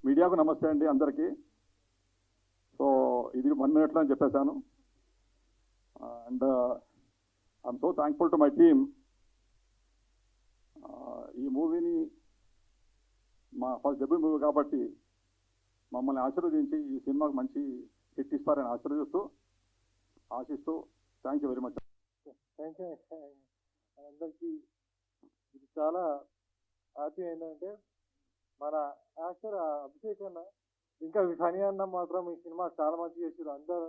మీడియాకు నమస్తే అండి అందరికీ. సో ఇది 1 minute అని చెప్పేశాను. And I'm so thankful to my team. ఈ మూవీని మా ఫస్ట్ డెబ్యూ మూవీ కాబట్టి మమ్మల్ని ఆశీర్వదించి ఈ సినిమాకి మంచి హిట్ ఇస్తారని ఆశిస్తూ thank you very much. Thank you. అందరికీ ఇది చాలా హ్యాపీ ఏంటంటే మన యాక్టర్ అభిషేక్ అన్న ఇంకా ఫనీ అన్న మాత్రం ఈ సినిమా చాలా మంచి చేసారు. అందరూ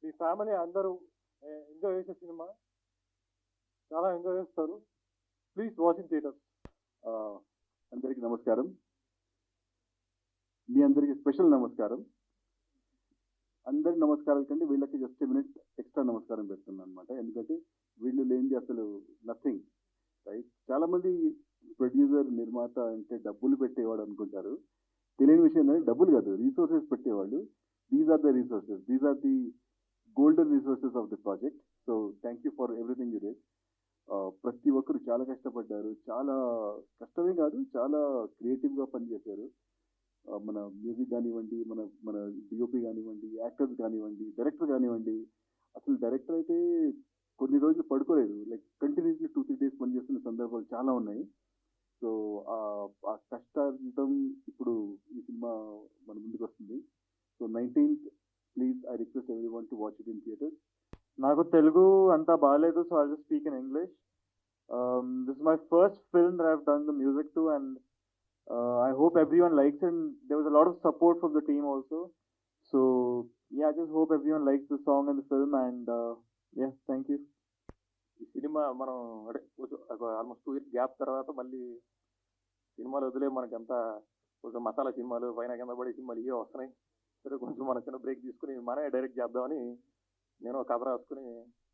మీ ఫ్యామిలీ అందరూ ఎంజాయ్ చేసే సినిమా, చాలా ఎంజాయ్ చేస్తారు. Please watch in theatre. అందరికీ నమస్కారం. మీ అందరికీ స్పెషల్ నమస్కారం. అందరి నమస్కారాల కంటే వీళ్ళకి జస్ట్ మినిట్ ఎక్స్ట్రా నమస్కారం పెడుతున్నాను అనమాట. ఎందుకంటే వీళ్ళు లేనిది అసలు నథింగ్, రైట్? చాలా మంది ప్రొడ్యూసర్ నిర్మాత అంటే డబ్బులు పెట్టేవాడు అనుకుంటారు. తెలియని విషయం ఏంటంటే డబ్బులు కాదు, రీసోర్సెస్ పెట్టేవాళ్ళు. These are the resources, these are the golden resources of the project. So thank you for everything you did. ప్రతి ఒక్కరు చాలా కష్టపడ్డారు. చాలా కష్టమే కాదు, చాలా క్రియేటివ్గా పనిచేశారు. మన మ్యూజిక్ కానివ్వండి, మన మన డిఓపి కానివ్వండి, యాక్టర్స్ కానివ్వండి, డైరెక్టర్ కానివ్వండి. అసలు డైరెక్టర్ అయితే కొన్ని రోజులు పడుకోలేదు, లైక్ కంటిన్యూస్లీ 2-3 days పనిచేస్తున్న సందర్భాలు చాలా ఉన్నాయి. సో ఆ కష్టార్జితం ఇప్పుడు ఈ సినిమా మన ముందుకు వస్తుంది. So 19th please I request everyone to watch it in theatre. నాకు తెలుగు అంతా బాగాలేదు, so I just speak in English. This is my first film that I have done the music to, and I hope everyone likes it. And there was a lot of support from the team also. So yeah, I just hope everyone likes the song and the film. And yeah, thank you. ఈ cinema మనం అంటే almost 2 years gap తర్వాత మళ్ళీ సినిమాలు వదిలే మనకంతా కొంచెం మసాలా సినిమాలు, పైన కింద పడే సినిమాలు ఇవే వస్తున్నాయి. సరే కొంచెం మన చిన్న బ్రేక్ తీసుకుని మనమే డైరెక్ట్ చేద్దామని నేను ఒక కథ రాసుకుని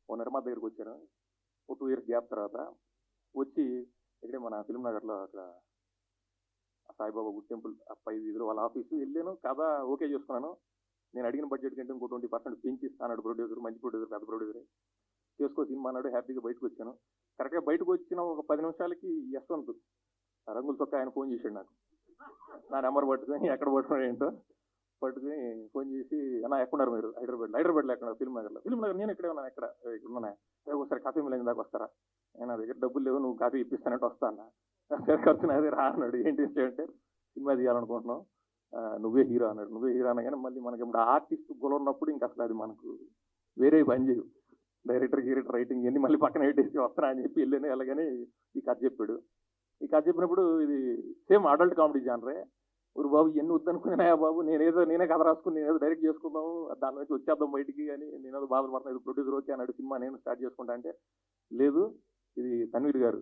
ఓ నిర్మాత దగ్గరికి వచ్చాను. ఓ 2 years గ్యాప్ తర్వాత వచ్చి ఇక్కడే మన ఫిల్మ్ నగర్లో అక్కడ సాయిబాబా గుడ్ టెంపుల్ ఆ 5 వీధులు వాళ్ళ ఆఫీసు వెళ్ళాను. కథ ఓకే చేసుకున్నాను. నేను అడిగిన బడ్జెట్ కంటే ఇంకో 20% పెంచి ఇస్తాను. ప్రొడ్యూసర్, మంచి ప్రొడ్యూసర్, పెద్ద ప్రొడ్యూసరే, చేసుకో సినిమా అన్నాడు. హ్యాపీగా బయటకు వచ్చాను. కరెక్ట్గా బయటకు వచ్చిన ఒక 10 నిమిషాలకి యశ్వంత్ రంగుల చొక్క ఆయన ఫోన్ చేశాడు నాకు. నా నెంబర్ పట్టుకుని ఎక్కడ పట్టుకున్నాడు ఏంటో పట్టుకుని ఫోన్ చేసి, అన్న ఎక్కడున్నారు మీరు? హైదరాబాద్లో ఎక్కడ? ఫిల్మ్ నగర్. నేను ఇక్కడే ఉన్నాను. ఇక్కడ ఉన్నాను. ఒకసారి కాఫీ మిల్ దాకా వస్తారా? నా దగ్గర డబ్బులు లేవు, నువ్వు కాఫీ ఇప్పిస్తానంటే వస్తా అన్న. ఖర్చు నాదే రా అన్నాడు. ఏంటి విషయం అంటే సినిమా తీయాలనుకుంటున్నావు, నువ్వే హీరో అన్నాడు. నువ్వే హీరో అనగానే మళ్ళీ మనకి ఇప్పుడు ఆర్టిస్ట్ గొల ఉన్నప్పుడు ఇంకా అసలు అది మనకు వేరే పని చేయవు. డైరెక్టర్ రైటింగ్ ఇవన్నీ మళ్ళీ పక్కన పెట్టేసి వస్తారా అని చెప్పి వెళ్ళాను. అలాగని ఈ కథ చెప్పాడు. ఈ కథ చెప్పినప్పుడు ఇది సేమ్ అడల్ట్ కామెడీ జానరే. ఊరు బాబు ఎన్ని వద్దనుకున్నాయా బాబు, నేనే కథ రాసుకుని నేనేదో డైరెక్ట్ చేసుకుందాము, దాని నుంచి వచ్చేద్దాం బయటికి అని నేనేదో బాధపడుతున్నాను. ఇది ప్రొడ్యూసర్ ఓకే అన్నాడు. సినిమా నేను స్టార్ట్ చేసుకుంటా అంటే లేదు, ఇది తన్వీర్ గారు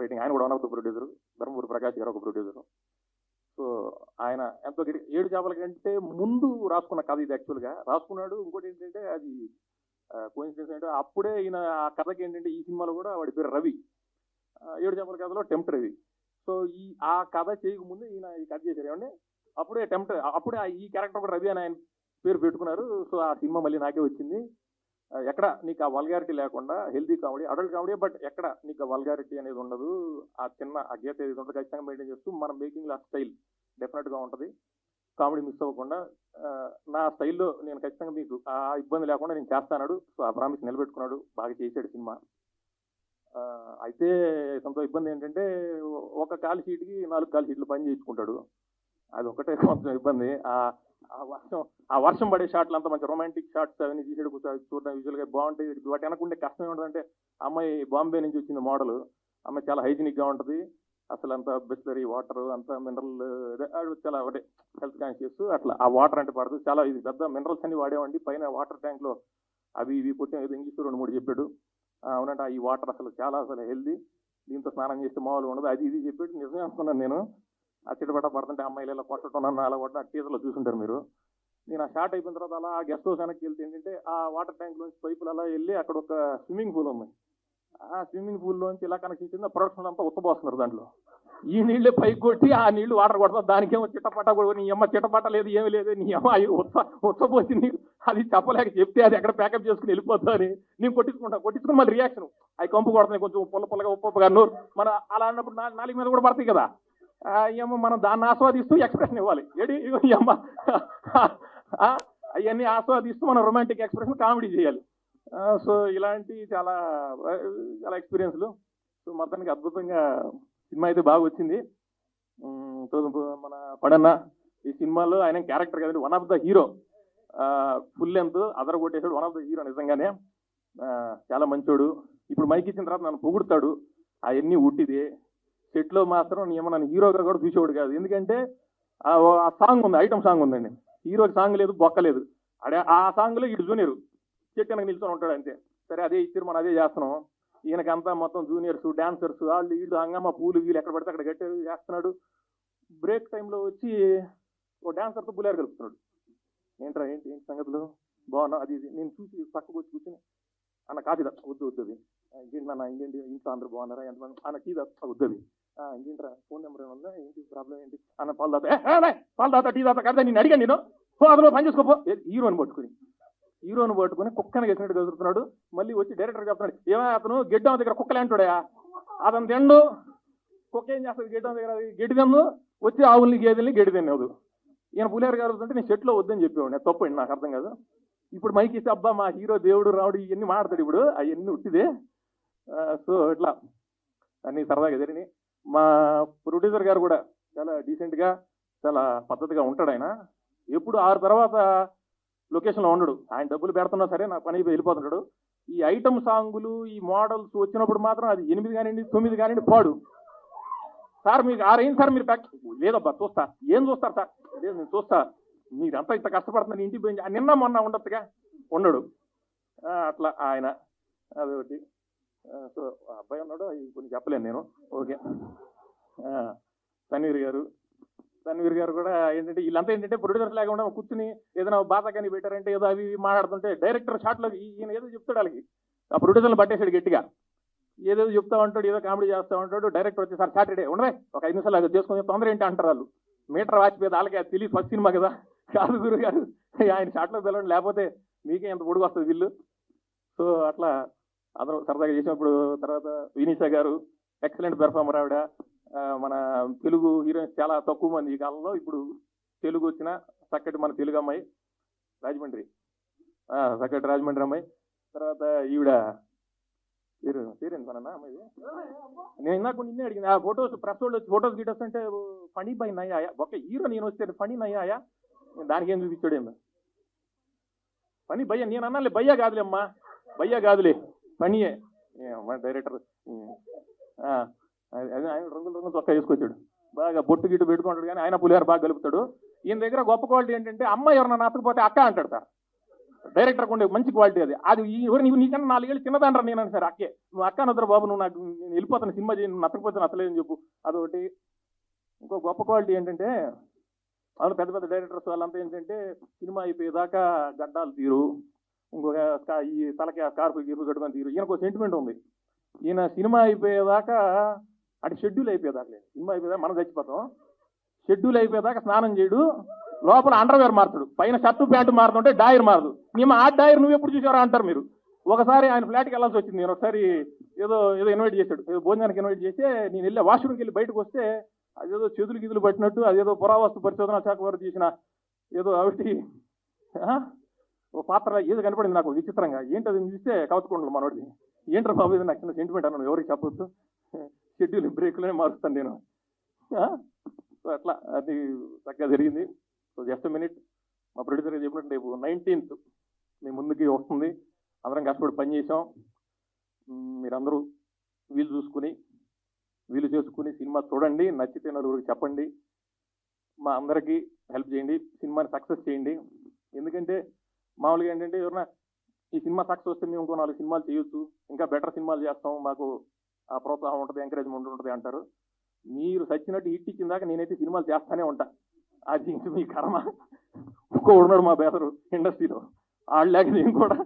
రైటింగ్. ఆయన కూడా one of the producer. Dharmapuri Prakash గారు ఒక ప్రొడ్యూసర్. సో ఆయన ఎంతో 7 చేపల కంటే ముందు రాసుకున్న కథ ఇది. యాక్చువల్గా రాసుకున్నాడు. ఇంకోటి ఏంటంటే అది కోఇన్సిడెన్స్ అంటే అప్పుడే ఈయన ఆ కథకి ఏంటంటే ఈ సినిమాలో కూడా వాడి పేరు రవి, 7 చేపల కథలో టెంప్ట్ రవి. సో ఆ కథ చేయకముందు ఈయన ఈ కథ చేశారు. ఏమంటే అప్పుడే ఈ క్యారెక్టర్ కూడా రవి అని ఆయన పేరు పెట్టుకున్నారు. సో ఆ సినిమా మళ్ళీ నాకే వచ్చింది. ఎక్కడ నీకు ఆ వల్గారిటీ లేకుండా healthy comedy, adult comedy, but ఎక్కడ నీకు ఆ వల్గారిటీ అనేది ఉండదు. ఆ చిన్న ఆ గీత ఏది ఉంటుంది ఖచ్చితంగా మెయింటైన్ చేస్తూ మన మేకింగ్లో ఆ స్టైల్ డెఫినెట్గా ఉంటుంది. కామెడీ మిస్ అవ్వకుండా నా స్టైల్లో నేను ఖచ్చితంగా మీకు ఆ ఇబ్బంది లేకుండా నేను చేస్తాను. సో ఆ ప్రామిస్ నిలబెట్టుకున్నాడు. బాగా చేశాడు సినిమా. అయితే కొంత ఇబ్బంది ఏంటంటే ఒక కాల్ షీట్కి 4 కాల్ షీట్లు పని చేయించుకుంటాడు. అది ఒకటే కొంచెం ఇబ్బంది. ఆ వర్షం పడే షాట్లు అంతా మంచి రొమాంటిక్ షాట్స్ అవన్నీ తీసాడు. చూడడం విజువల్గా బాగుంటాయి. వాటి వెనకుండే కష్టం ఏముంటుందంటే అమ్మాయి బాంబే నుంచి వచ్చింది మోడల్. అమ్మాయి చాలా హైజీనిక్గా ఉంటుంది. అసలు అంత బిస్లరీ వాటర్, అంత మినరల్, చాలా ఒకటే హెల్త్ కాన్షియస్. అట్లా ఆ వాటర్ అంటే పడదు. చాలా ఇది పెద్ద మినరల్స్ అన్ని వాడేవండి. పైన వాటర్ ట్యాంక్లో అవి ఇవి కొట్టిన ఏదో ఇంగ్లీష్ 2-3 చెప్పాడు. అవునంటే ఈ వాటర్ అసలు హెల్దీ, దీంతో స్నానం చేస్తే మామూలుగా ఉండదు, అది ఇది చెప్పాడు. నిజమే అనుకున్నాను నేను. ఆ చిటపట పడుతుంటే అమ్మాయిలు ఇలా కొట్టడం నన్ను అలా కొట్టడం టీజర్లో చూసుంటారు మీరు. నేను ఆ షార్ట్ అయిపోయిన తర్వాత అలా గెస్ట్ హౌస్ వెనక్కి వెళ్తే ఏంటంటే ఆ వాటర్ ట్యాంక్లోంచి పైపులు అలా వెళ్ళి అక్కడ ఒక స్విమ్మింగ్ పూల్ ఉంది. ఆ స్విమ్మింగ్ పూల్లోంచి ఇలా కనెక్షన్ ఇచ్చింది. ప్రొడక్షన్ అంతా ఉత్తపోస్తున్నారు. దాంట్లో ఈ నీళ్ళే పైకి కొట్టి ఆ నీళ్లు వాటర్ కొడతారు. దానికేమో చిట్టపట్ట కూడా నీ అమ్మ చిట్టపట్ట లేదు, ఏమి లేదు, నీ అమ్మ ఉత్తపోసి నీకు అది చెప్పలేక చెప్తే అది ఎక్కడ ప్యాకప్ చేసుకుని వెళ్ళిపోతా అని నేను కొట్టించుకుని మళ్ళీ రియాక్షన్ అవి కంపు కొడుతున్నాయి కొంచెం పుల్లగా ఉప్పుగా నోరు మన అలా అన్నప్పుడు నాలుగు మీద కూడా పడతాయి కదా. ఈ అమ్మ మనం దాన్ని ఆస్వాదిస్తూ ఎక్స్ప్రెషన్ ఇవ్వాలి. ఏడి ఇగో ఈ అమ్మ అవన్నీ ఆస్వాదిస్తూ మనం రొమాంటిక్ ఎక్స్ప్రెషన్ కామెడీ చేయాలి. సో ఇలాంటి చాలా చాలా ఎక్స్పీరియన్స్లు. సో మొత్తానికి అద్భుతంగా సినిమా అయితే బాగా వచ్చింది. మన పడన్న ఈ సినిమాలో ఆయన క్యారెక్టర్ కదండి, one of the hero, full length అదర కొట్టేసాడు, వన్ ఆఫ్ ద హీరో నిజంగానే. చాలా మంచోడు. ఇప్పుడు మైక్ ఇచ్చిన తర్వాత నన్ను పొగుడుతాడు, అవన్నీ ఉట్టిదే. సెట్లో మాత్రం నన్ను హీరోగా కూడా చూసేవాడు కాదు. ఎందుకంటే ఆ సాంగ్ ఉంది, ఐటమ్ సాంగ్ ఉందండి, హీరోకి సాంగ్ లేదు, బొక్కలేదు. ఆ సాంగ్లో ఇటు జూనియర్ చెట్టు వెనక నిల్చొని ఉంటాడు అంతే. సరే అదే ఇచ్చారు, మనం అదే చేస్తున్నాం. ఈయనకంతా మొత్తం జూనియర్స్, డాన్సర్స్, వాళ్ళు వీళ్ళు హంగమ్మ పూలు వీళ్ళు ఎక్కడ పడితే అక్కడ గట్టి చేస్తున్నాడు. బ్రేక్ టైంలో వచ్చి ఓ డాన్సర్తో పులిహార కలుపుతున్నాడు. ఏంట్రా ఏంటి ఏంటి సంగతులు బాగున్నా అది ఇది. నేను చూసి పక్కకు వచ్చి కూర్చొని అన్న కాఫీ వద్దు వద్దు, ఇంకేంటి నాన్న ఇంకేంటి ఇంట్లో అందరూ బాగున్నారా ఎంతమంది అన్న టీ వద్దు, ఇంకేంట్రా ఫోన్ నెంబర్ ఏమన్నా ఏంటి ప్రాబ్లం ఏంటి అన్న పాలు తాత టీ తాత కదా నేను అడిగాను, నేను అందులో పని చేసుకోపో. హీరోని పట్టుకుని కుక్కని గెలిచినట్టు కదురుతున్నాడు. మళ్ళీ వచ్చి డైరెక్టర్ చెప్తున్నాడు, ఏమైనా అతను గెడ్డం దగ్గర కుక్కలే అంటాడా, అతను తిండు, కుక్క ఏం చేస్తుంది గెడ్డం దగ్గర, గడ్డి తిందు, వచ్చి ఆవుల్ని గేదెల్ని గడ్డి తినేది. ఈయన పులిహార కలుగుతుంటే నేను చెట్లో వద్దని చెప్పేవాడు, నేను తప్పండి, నాకు అర్థం కాదు. ఇప్పుడు మైక్ ఇస్తే అబ్బా మా హీరో దేవుడు రావుడు ఇవన్నీ మాడతాడు, ఇప్పుడు అవన్నీ ఉట్టిదే. సో ఇట్లా అన్ని సరదాగా జరిగినాయి. మా ప్రొడ్యూసర్ గారు కూడా చాలా డీసెంట్గా చాలా పద్ధతిగా ఉంటాడు. ఆయన ఎప్పుడు 6 తర్వాత లొకేషన్లో ఉండడు, ఆయన డబ్బులు పెడుతున్నా సరే నా పని వెళ్ళిపోతున్నాడు. ఈ ఐటమ్ సాంగులు ఈ మోడల్స్ వచ్చినప్పుడు మాత్రం అది 8 కానివ్వండి 9 కానివ్వండి పాడు. సార్ మీకు 6 అయింది సార్, మీరు ప్యాక్ లేదబ్బా చూస్తా, ఏం చూస్తారు సార్, లేదు నేను చూస్తా, మీరంతా ఇంత కష్టపడుతున్నారు ఇంటికి పోయి నిన్న మొన్న ఉండొచ్చుగా, ఉండడు. అట్లా ఆయన అదొకటి. సో అబ్బాయి ఉన్నాడు, అవి కొన్ని చెప్పలేను నేను. ఓకే. తన్వీర్ గారు కూడా ఏంటంటే వీళ్ళంతా ఏంటంటే ప్రొడ్యూసర్స్ లేకుండా కూర్చుని ఏదైనా బాధ కానీ పెట్టారంటే ఏదో అవి మాట్లాడుతుంటే డైరెక్టర్ షాట్లో ఈయన ఏదో చెప్తాడు వాళ్ళకి, ఆ ప్రొడ్యూసర్లు పట్టేశాడు గట్టిగా, ఏదో చెప్తా ఉంటాడు, ఏదో కామెడీ చేస్తూ ఉంటాడు. డైరెక్టర్ వచ్చి సార్ సాటర్డే ఉండవే ఒక 5 నిమిషాలు అది చేసుకుని తొందర ఏంటి అంటారు వాళ్ళు. మీటర్ వాచిపోయేది వాళ్ళకి అది తెలియదు, ఫస్ట్ సినిమా కదా, కాదు గురు గారు ఆయన షాట్లో పిలవండి లేకపోతే మీకే ఎంత పొడుగు వస్తుంది వీళ్ళు. సో అట్లా అందరూ సరదాగా చేసినప్పుడు. తర్వాత వినీషా గారు ఎక్సలెంట్ పెర్ఫార్మర్ ఆవిడ. మన తెలుగు హీరోయిన్స్ చాలా తక్కువ మంది ఈ కాలంలో, ఇప్పుడు తెలుగు వచ్చిన చక్కటి మన తెలుగు అమ్మాయి రాజమండ్రి, చక్కటి రాజమండ్రి అమ్మాయి. తర్వాత ఈవిడ పేరేంటి మన అమ్మాయి, నేను ఇందాక నిన్నే అడిగింది. ఆ ఫొటోస్ ప్రెస్ వాళ్ళు వచ్చి ఫొటోస్ గిటోస్ అంటే ఫనీ బై నయ్యాయా, ఒక హీరో నేను వస్తే ఫనీ నయ్యాయా, దానికి ఏం చూపించాడు ఏమో పని భయ్య, నేను అన్నాలే భయ్యా కాదులే అమ్మా, భయ్యా కాదులే పనియే. డైరెక్టర్ ఆయన రంగులు చొక్కా వేసుకొచ్చాడు, బాగా బొట్టు గిట్టు పెట్టుకుంటాడు, కానీ ఆయన పులిహార బాగా కలుపుతాడు. ఈయన దగ్గర గొప్ప క్వాలిటీ ఏంటంటే అమ్మాయి ఎవరన్నా నచ్చకపోతే అక్క అంటాడు సార్. డైరెక్టర్కి ఉండే మంచి క్వాలిటీ అది. అది ఎవరు నీకన్నా 4 ఏళ్ళు చిన్నదాండ్రా నేను సార్, అక్కే నువ్వు అక్క నద్దరు బాబు, నువ్వు నాకు నేను వెళ్ళిపోతాను సినిమా చేయి, నువ్వు నచ్చకపోతే నచ్చలేదని చెప్పు, అదొకటి. ఇంకో గొప్ప క్వాలిటీ ఏంటంటే వాళ్ళు పెద్ద పెద్ద డైరెక్టర్స్ వాళ్ళంతా ఏంటంటే సినిమా అయిపోయేదాకా గడ్డాలు తీరు, ఇంకొక ఈ తలకి కార్పు గిర్పు కట్టుకొని తీరు. ఈయనకు సెంటిమెంట్ ఉంది. ఈయన సినిమా అయిపోయేదాకా అంటే షెడ్యూల్ అయిపోయేదాకా లేదు, సినిమా అయిపోయేదాకా మనం చచ్చిపోతాం, షెడ్యూల్ అయిపోయేదాకా స్నానం చేయడు, లోపల అండర్వేర్ మారుతాడు, పైన షర్టు ప్యాంటు మారుతుంటే డాయర్ మారదు. మేము ఆ డాయర్ నువ్వు ఎప్పుడు చూసారా అంటారు మీరు. ఒకసారి ఆయన ఫ్లాట్కి వెళ్ళాల్సి వచ్చింది. నేను ఒకసారి ఏదో ఇన్వైట్ చేశాడు, ఏదో భోజనానికి ఇన్వైట్ చేస్తే నేను వెళ్ళి వాష్రూమ్కి వెళ్ళి బయటకు వస్తే అదేదో చేతులు గిదులు పట్టినట్టు, అదేదో పురావస్తు పరిశోధన శాఖ వారు తీసిన ఏదో అవిటి ఓ పాత్ర ఏదో కనపడింది నాకు విచిత్రంగా. ఏంటది చూస్తే కవచకుండలు మనోడిది. ఏంట్రా బాబు ఇది నాకు చిన్న సెంటిమెంట్ అన్నాను, ఎవరికి చెప్పొద్దు, షెడ్యూల్ బ్రేక్లోనే మారుస్తాను నేను. సో అట్లా అది చక్కగా జరిగింది. సో జస్ట్ మినిట్, మా ప్రొడ్యూసర్ చెప్పినట్టు రేపు 19th మీ ముందుకి వస్తుంది. అందరం కష్టపడి పని చేసాం. మీరందరూ వీలు చేసుకుని సినిమా చూడండి, నచ్చితే నలుగురికి చెప్పండి, మా అందరికీ హెల్ప్ చేయండి, సినిమాని సక్సెస్ చేయండి. ఎందుకంటే మామూలుగా ఏంటంటే ఎవరన్నా ఈ సినిమా సక్సెస్ వస్తే మేము ఇంకో 4 సినిమాలు చేయొచ్చు, ఇంకా బెటర్ సినిమాలు చేస్తాం, మాకు ఆ ప్రోత్సాహం ఉంటుంది, ఎంకరేజ్మెంట్ ఉంటుంది అంటారు. మీరు సచ్చినట్టు హిట్ ఇచ్చిన దాకా నేనైతే సినిమాలు చేస్తానే ఉంటా. అది ఇంక మీ కర్మ. ఇంకో ఉన్నాడు మా బేదరు ఇండస్ట్రీలో, ఆడలేక నేను కూడా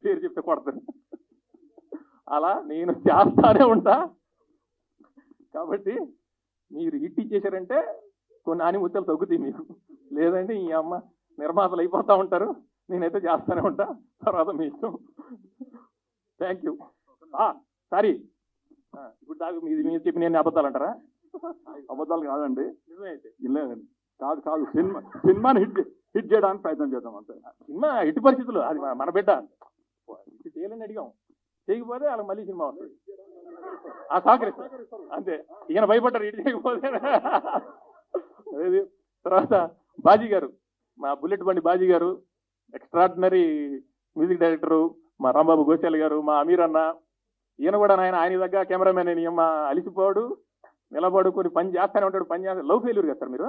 పేరు చెప్తే కొడతాను. అలా నేను చేస్తానే ఉంటా. కాబట్టి మీరు హిట్ ఇచ్చేసారంటే కొన్ని ఆనిముత్యాలు తగ్గుతాయి మీకు, లేదంటే ఈ అమ్మ నిర్మాతలు అయిపోతూ ఉంటారు. నేనైతే చేస్తానే ఉంటా, తర్వాత మీ ఇష్టం. Thank you. సారీ, ఇప్పుడు దాకా మీరు చెప్పి నేను అబద్ధాలు అంటారా? అబద్ధాలు కాదండి, నిజమే అయితే లేదండి, కాదు సినిమాని హిట్ చేయడానికి ప్రయత్నం చేద్దాం అంతే. సినిమా ఎట్టి పరిస్థితులు అది మన బిడ్డ ఇటు చేయాలని అడిగాం, చేయకపోతే వాళ్ళకి మళ్ళీ సినిమా వస్తుంది, ఆ సహకరిస్తాం అంతే. ఈయన భయపడ్డారు ఇటు చేయకపోతే. అదేది తర్వాత బాజీ గారు, మా బుల్లెట్ బండి బాజీ గారు, ఎక్స్ట్రాడినరీ మ్యూజిక్ డైరెక్టరు, మా రాంబాబు గోశాల గారు, మా అమీర్ అన్న, ఈయన కూడా ఆయన దగ్గర కెమెరామెన్ అని మా అలిసిపోడు నిలబడు కొన్ని పని చేస్తానే ఉంటాడు, పని చేస్తాడు. లవ్ ఫెయిల్యూర్ కదా సార్ మీరు,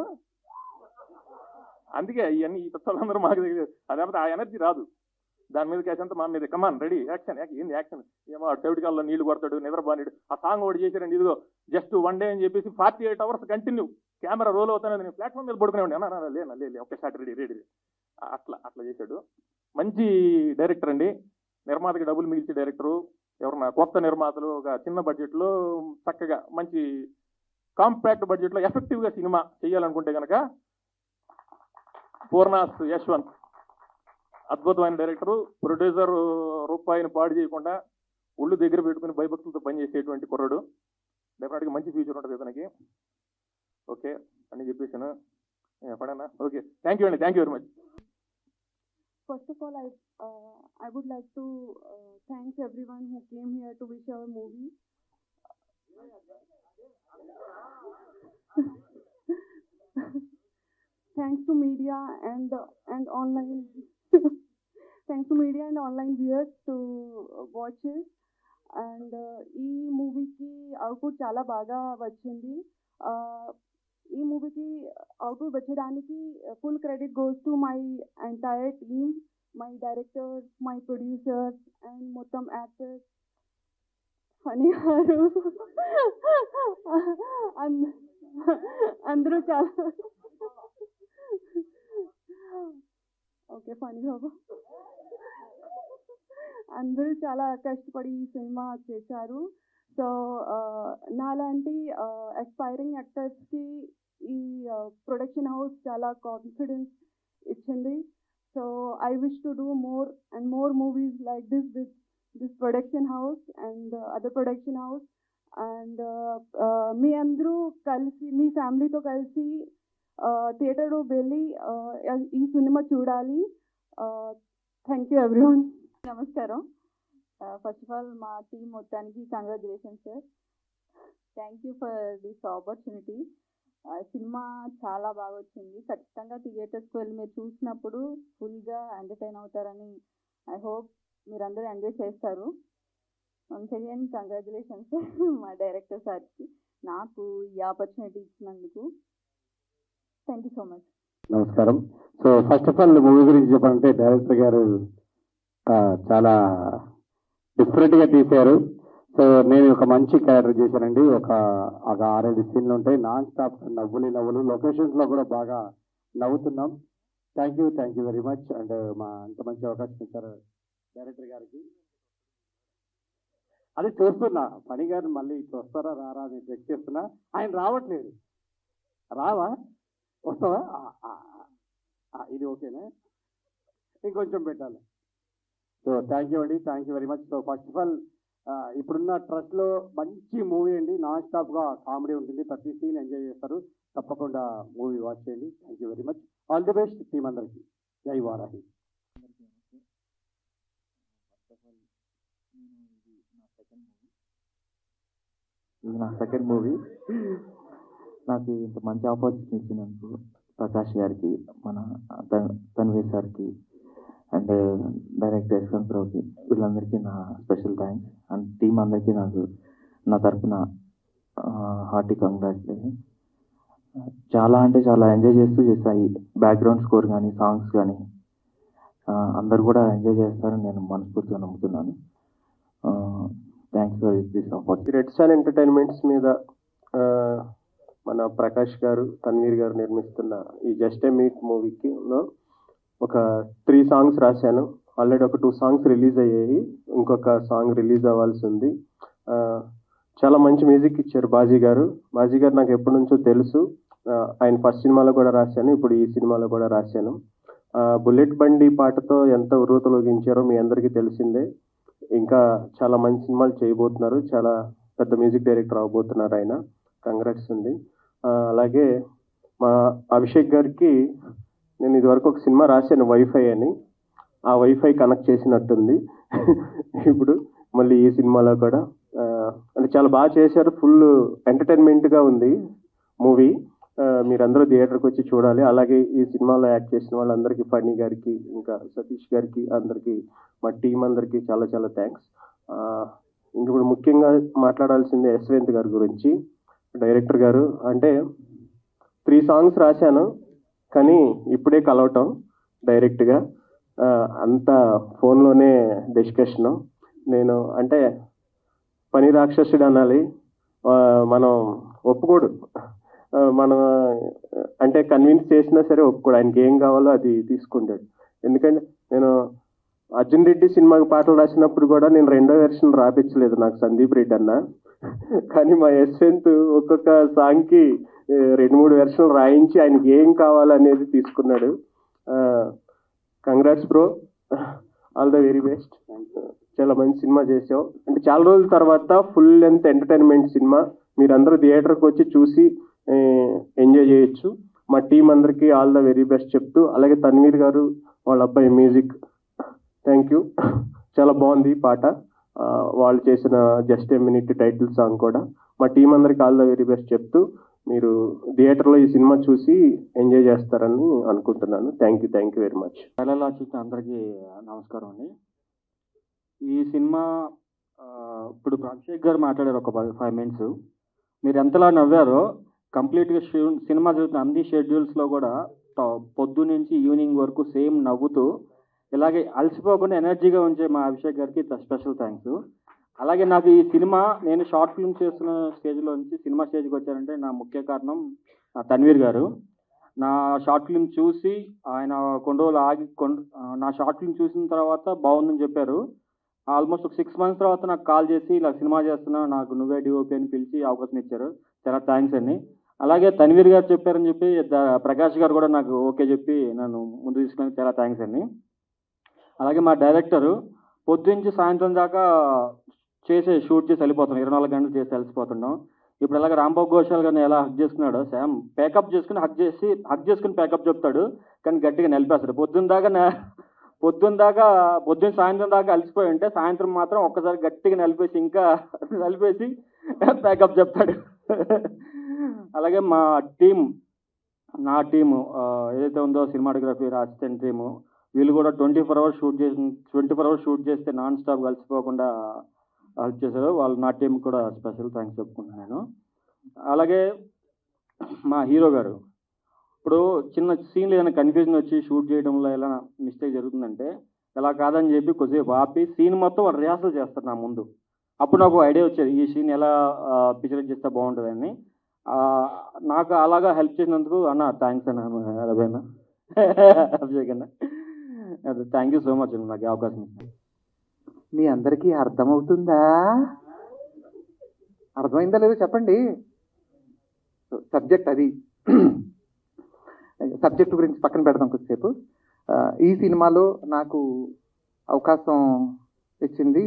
అందుకే ఇవన్నీ ఈ పుస్తకాలందరూ మాకు తెలియదు. అదేమంటే ఆ ఎనర్జీ రాదు, దాని మీద క్యాచ్ అంతా మా మీద కమాన్ రెడీ యాక్షన్. ఏంది యాక్షన్ ఏమో చెవిటికాల్లో నీళ్లు కొడతాడు, నిద్రబానిడు. ఆ సాంగ్ ఒకటి చేశారండి, ఇదిగో జస్ట్ 1 డే అని చెప్పేసి 48 hours కంటిన్యూ కెమెరా రోల్ అవుతానే నేను ప్లాట్ఫామ్ మీద పడుకునేవాడిని. లే ఒకే షాట్ రెడీ అట్లా చేశాడు. మంచి డైరెక్టర్ అండి, నిర్మాతకి డబ్బులు మిగిల్చే డైరెక్టరు. ఎవరన్నా కొత్త నిర్మాతలు ఒక చిన్న బడ్జెట్లో చక్కగా మంచి కాంపాక్ట్ బడ్జెట్లో ఎఫెక్టివ్గా సినిమా చేయాలనుకుంటే కనుక పూర్ణాస్ యశ్వంత్ అద్భుతమైన డైరెక్టరు, ప్రొడ్యూసర్ రూపాయిని పాడు చేయకుండా ఒళ్ళు దగ్గర పెట్టుకుని భయభక్తులతో పనిచేసేటువంటి కుర్రాడు. డెఫినెట్గా మంచి ఫ్యూచర్ ఉంటుంది ఇతనికి. ఓకే అని చెప్పేసాను, పడనా? ఓకే, థ్యాంక్ యూ అండి, thank you very much. First of all, I would like to thank everyone who came here to wish our movie. Thanks to media and online thanks to media and online viewers to watch it. And ఈ మూవీకి output చాలా బాగా వచ్చింది. ఈ మూవీకి output వచ్చేదానికి full credit goes to my entire team, my directors, my producers and మొత్తం actors, funny గారు అందరూ చాలా ఓకే ఫనీ బాబు అందరూ చాలా కష్టపడి ఈ సినిమా చేశారు. సో నాలాంటి అస్పైరింగ్ యాక్టర్స్కి ఈ ప్రొడక్షన్ హౌస్ చాలా కాన్ఫిడెన్స్ ఇచ్చింది. So I wish to do more and more movies like this with this production house and other production house. And మీ అందరూ కలిసి మీ ఫ్యామిలీతో కలిసి థియేటర్లో వెళ్ళి ఈ సినిమా చూడాలి. Thank you everyone. నమస్కారం. ఫస్ట్ ఆఫ్ ఆల్ మా టీం మొత్తానికి congratulations sir. Thank you for this opportunity. Cinema చాలా బాగా వచ్చింది. ఖచ్చితంగా థియేటర్స్కి వెళ్ళి మీరు చూసినప్పుడు ఫుల్గా ఎంటర్టైన్ అవుతారని ఐ హోప్ మీరందరూ ఎంజాయ్ చేస్తారు. వన్స్ అగైన్ కంగ్రాచులేషన్స్ మా డైరెక్టర్ సార్కి నాకు ఈ ఆపర్చునిటీ ఇచ్చినందుకు. Thank you so much. నమస్కారం. So first of all movie గురించి చెప్పాలంటే డైరెక్టర్ గారు చాలా డిఫరెంట్గా తీశారు. సో నేను ఒక మంచి క్యారెక్టర్ చేశానండి. ఒక 6-7 సీన్లు ఉంటాయి, నాన్ స్టాప్ నవ్వులు. లొకేషన్స్లో కూడా బాగా నవ్వుతున్నాం. Thank you very much. And మా అంత మంచి అవకాశం ఇచ్చారు డైరెక్టర్ గారికి. అది చూస్తున్నా పని గారు మళ్ళీ ఇట్లా వస్తారా రారా అని చెక్ చేస్తున్నా. ఆయన రావట్లేదు. రావా వస్తావా? ఇది ఓకేనా? ఇంకొంచెం పెట్టాలి. సో థ్యాంక్ యూ అండి, thank you very much. So first of all ఇప్పుడున్న ట్రస్ట్లో మంచి మూవీ అండి, నాన్ స్టాప్గా కామెడీ ఉంటుంది, ప్రతి సీన్ ఎంజాయ్ చేస్తారు. తప్పకుండా మూవీ వాచ్ చేయండి. Thank you very much. All the best team అందరికీ. జై వారాహి. ఇది నా సెకండ్ మూవీ. నాకు ఇంత మంచి ఆపర్చునిటీ ఇచ్చినందుకు ప్రకాష్ గారికి, మన తన్వీర్ సార్కి అండ్ డైరెక్టర్ యశ్వంతరావుకి, వీళ్ళందరికీ నా స్పెషల్ థ్యాంక్స్. అండ్ టీం అందరికీ నాకు నా తరఫున హార్టీ కంగ్రాచులేషన్. చాలా అంటే చాలా ఎంజాయ్ చేస్తాయి. బ్యాక్గ్రౌండ్ స్కోర్ కానీ సాంగ్స్ కానీ అందరు కూడా ఎంజాయ్ చేస్తారని నేను మనస్ఫూర్తిగా నమ్ముతున్నాను. Thanks for this opportunity. Red star entertainments మీద మన ప్రకాష్ గారు, తన్వీర్ గారు నిర్మిస్తున్న ఈ జస్ట్ ఏ మీట్ మూవీకి ఒక 3 songs రాశాను. ఆల్రెడీ ఒక 2 songs రిలీజ్ అయ్యాయి, ఇంకొక సాంగ్ రిలీజ్ అవ్వాల్సి ఉంది. చాలా మంచి మ్యూజిక్ ఇచ్చారు బాజీ గారు. నాకు ఎప్పటి నుంచో తెలుసు. ఆయన ఫస్ట్ సినిమాలో కూడా రాశాను, ఇప్పుడు ఈ సినిమాలో కూడా రాశాను. బుల్లెట్ బండి పాటతో ఎంత ఉర్రూతలొగించారో మీ అందరికీ తెలిసిందే. ఇంకా చాలా మంచి సినిమాలు చేయబోతున్నారు. చాలా పెద్ద మ్యూజిక్ డైరెక్టర్ అవబోతున్నారు ఆయన. కంగ్రాట్స్ అండి. అలాగే మా అభిషేక్ గారికి నేను ఇదివరకు ఒక సినిమా రాశాను వైఫై అని, ఆ వైఫై కనెక్ట్ చేసినట్టుంది ఇప్పుడు మళ్ళీ ఈ సినిమాలో కూడా. అంటే చాలా బాగా చేశారు, ఫుల్ ఎంటర్టైన్మెంట్గా ఉంది మూవీ. మీరందరూ థియేటర్కి వచ్చి చూడాలి. అలాగే ఈ సినిమాలో యాక్ట్ చేసిన వాళ్ళందరికీ, ఫణి గారికి, ఇంకా సతీష్ గారికి, అందరికీ, మా టీం అందరికీ చాలా చాలా థ్యాంక్స్. ఇప్పుడు ముఖ్యంగా మాట్లాడాల్సింది యశ్వంత్ గారి గురించి. డైరెక్టర్ గారు అంటే 3 songs రాశాను, కానీ ఇప్పుడే కలవటం డైరెక్ట్గా, అంతా ఫోన్లోనే డిస్కషను. నేను అంటే పని రాక్షసుడు అనాలి, మనం ఒప్పుకోడు, మనం అంటే కన్విన్స్ చేసినా సరే ఒప్పుకోడు, ఆయనకి ఏం కావాలో అది తీసుకుంటాడు. ఎందుకంటే నేను అర్జున్ రెడ్డి సినిమాకి పాటలు రాసినప్పుడు కూడా నేను 2వ వెర్షన్ రాపించలేదు నాకు సందీప్ రెడ్డి అన్న, కానీ మా యశ్వంత్ ఒక్కొక్క సాంగ్కి 2-3 వెర్షన్లు రాయించి ఆయనకి ఏం కావాలనేది తీసుకున్నాడు. Congrats bro, all the very best. చాలా మంచి సినిమా చేసావు. అంటే చాలా రోజుల తర్వాత ఫుల్ లెంత్ ఎంటర్టైన్మెంట్ సినిమా, మీరందరూ థియేటర్కి వచ్చి చూసి ఎంజాయ్ చేయొచ్చు. మా టీం అందరికీ ఆల్ ద వెరీ బెస్ట్ చెప్తూ, అలాగే తన్వీర్ గారు వాళ్ళ అబ్బాయి మ్యూజిక్, థ్యాంక్ యూ, చాలా బాగుంది పాట. వాళ్ళు చేసిన just a minute title song కూడా. మా టీం అందరికీ ఆల్ ద వెరీ బెస్ట్ చెప్తూ, మీరు థియేటర్లో ఈ సినిమా చూసి ఎంజాయ్ చేస్తారని అనుకుంటున్నాను. Thank you very much. కళలో చూసిన అందరికీ నమస్కారం అండి. ఈ సినిమా ఇప్పుడు అభిషేక్ గారు మాట్లాడారు ఒక 5 minutes. మీరు ఎంతలా నవ్వారో, కంప్లీట్గా సినిమా జరుగుతున్న అన్ని షెడ్యూల్స్లో కూడా పొద్దు నుంచి ఈవినింగ్ వరకు సేమ్ నవ్వుతూ, ఇలాగే అలసిపోకుండా ఎనర్జీగా ఉంచే మా అభిషేక్ గారికి స్పెషల్ థ్యాంక్స్. అలాగే నాకు ఈ సినిమా, నేను షార్ట్ ఫిల్మ్ చేస్తున్న స్టేజ్లో నుంచి సినిమా స్టేజ్కి వచ్చానంటే నా ముఖ్య కారణం తన్వీర్ గారు. నా షార్ట్ ఫిల్మ్ చూసి ఆయన కొన్ని రోజులు ఆగి నా షార్ట్ ఫిల్మ్ చూసిన తర్వాత బాగుందని చెప్పారు. ఆల్మోస్ట్ ఒక 6 months తర్వాత నాకు కాల్ చేసి ఇలా సినిమా చేస్తున్నా, నాకు నువ్వే డిఓపి అని పిలిచి అవకాశం ఇచ్చారు. చాలా థ్యాంక్స్ అండి. అలాగే తన్వీర్ గారు చెప్పారని చెప్పి ప్రకాష్ గారు కూడా నాకు ఓకే చెప్పి నన్ను ముందు తీసుకుని చాలా థ్యాంక్స్ అండి. అలాగే మా డైరెక్టరు పొద్దుంచి సాయంత్రం దాకా షూట్ చేసి వెళ్ళిపోతున్నాం, 24 గంటలు చేసి వెళ్ళిపోతున్నాం. ఇప్పుడు అలాగే రాంబాబు ఘోషాల్ గారిని ఎలా హక్ చేసుకున్నాడో సేమ్ ప్యాకప్ చేసుకుని హక్ చేసుకుని ప్యాకప్ చెప్తాడు, కానీ గట్టిగా నిలిపేస్తాడు. పొద్దున్న సాయంత్రం దాకా అలసిపోయి ఉంటే సాయంత్రం మాత్రం ఒక్కసారి గట్టిగా నలిపేసి ప్యాకప్ చెప్తాడు. అలాగే నా టీము ఏదైతే ఉందో సినిమాటోగ్రఫీ, అసిస్టెంట్ టీము, వీళ్ళు కూడా 24 hours షూట్ చేస్తే నాన్ స్టాప్ కలిసిపోకుండా హెల్ప్ చేశారు. వాళ్ళు నా టీం కూడా స్పెషల్ థ్యాంక్స్ చెప్పుకుంటున్నాను. అలాగే మా హీరో గారు, ఇప్పుడు చిన్న సీన్లు ఏదైనా కన్ఫ్యూజన్ వచ్చి షూట్ చేయడంలో ఎలా మిస్టేక్ జరుగుతుందంటే, ఎలా కాదని చెప్పి కొద్దిసేపు ఆపి సీన్ మొత్తం వాళ్ళు రిహార్సల్ చేస్తారు నా ముందు. అప్పుడు నాకు ఐడియా వచ్చేది ఈ సీన్ ఎలా పిక్చరైజ్ చేస్తే బాగుంటుందని. నాకు అలాగా హెల్ప్ చేసినందుకు అన్న థ్యాంక్స్ అన్న రబేనా అభిషేక్ అన్న, థ్యాంక్ యూ సో మచ్ అన్న నాకు అవకాశం ఇచ్చింది. మీ అందరికీ అర్థమవుతుందా? అర్థమైందా లేదో చెప్పండి. సబ్జెక్ట్ అది, సబ్జెక్ట్ గురించి పక్కన పెడదాం కొద్దిసేపు. ఈ సినిమాలో నాకు అవకాశం ఇచ్చింది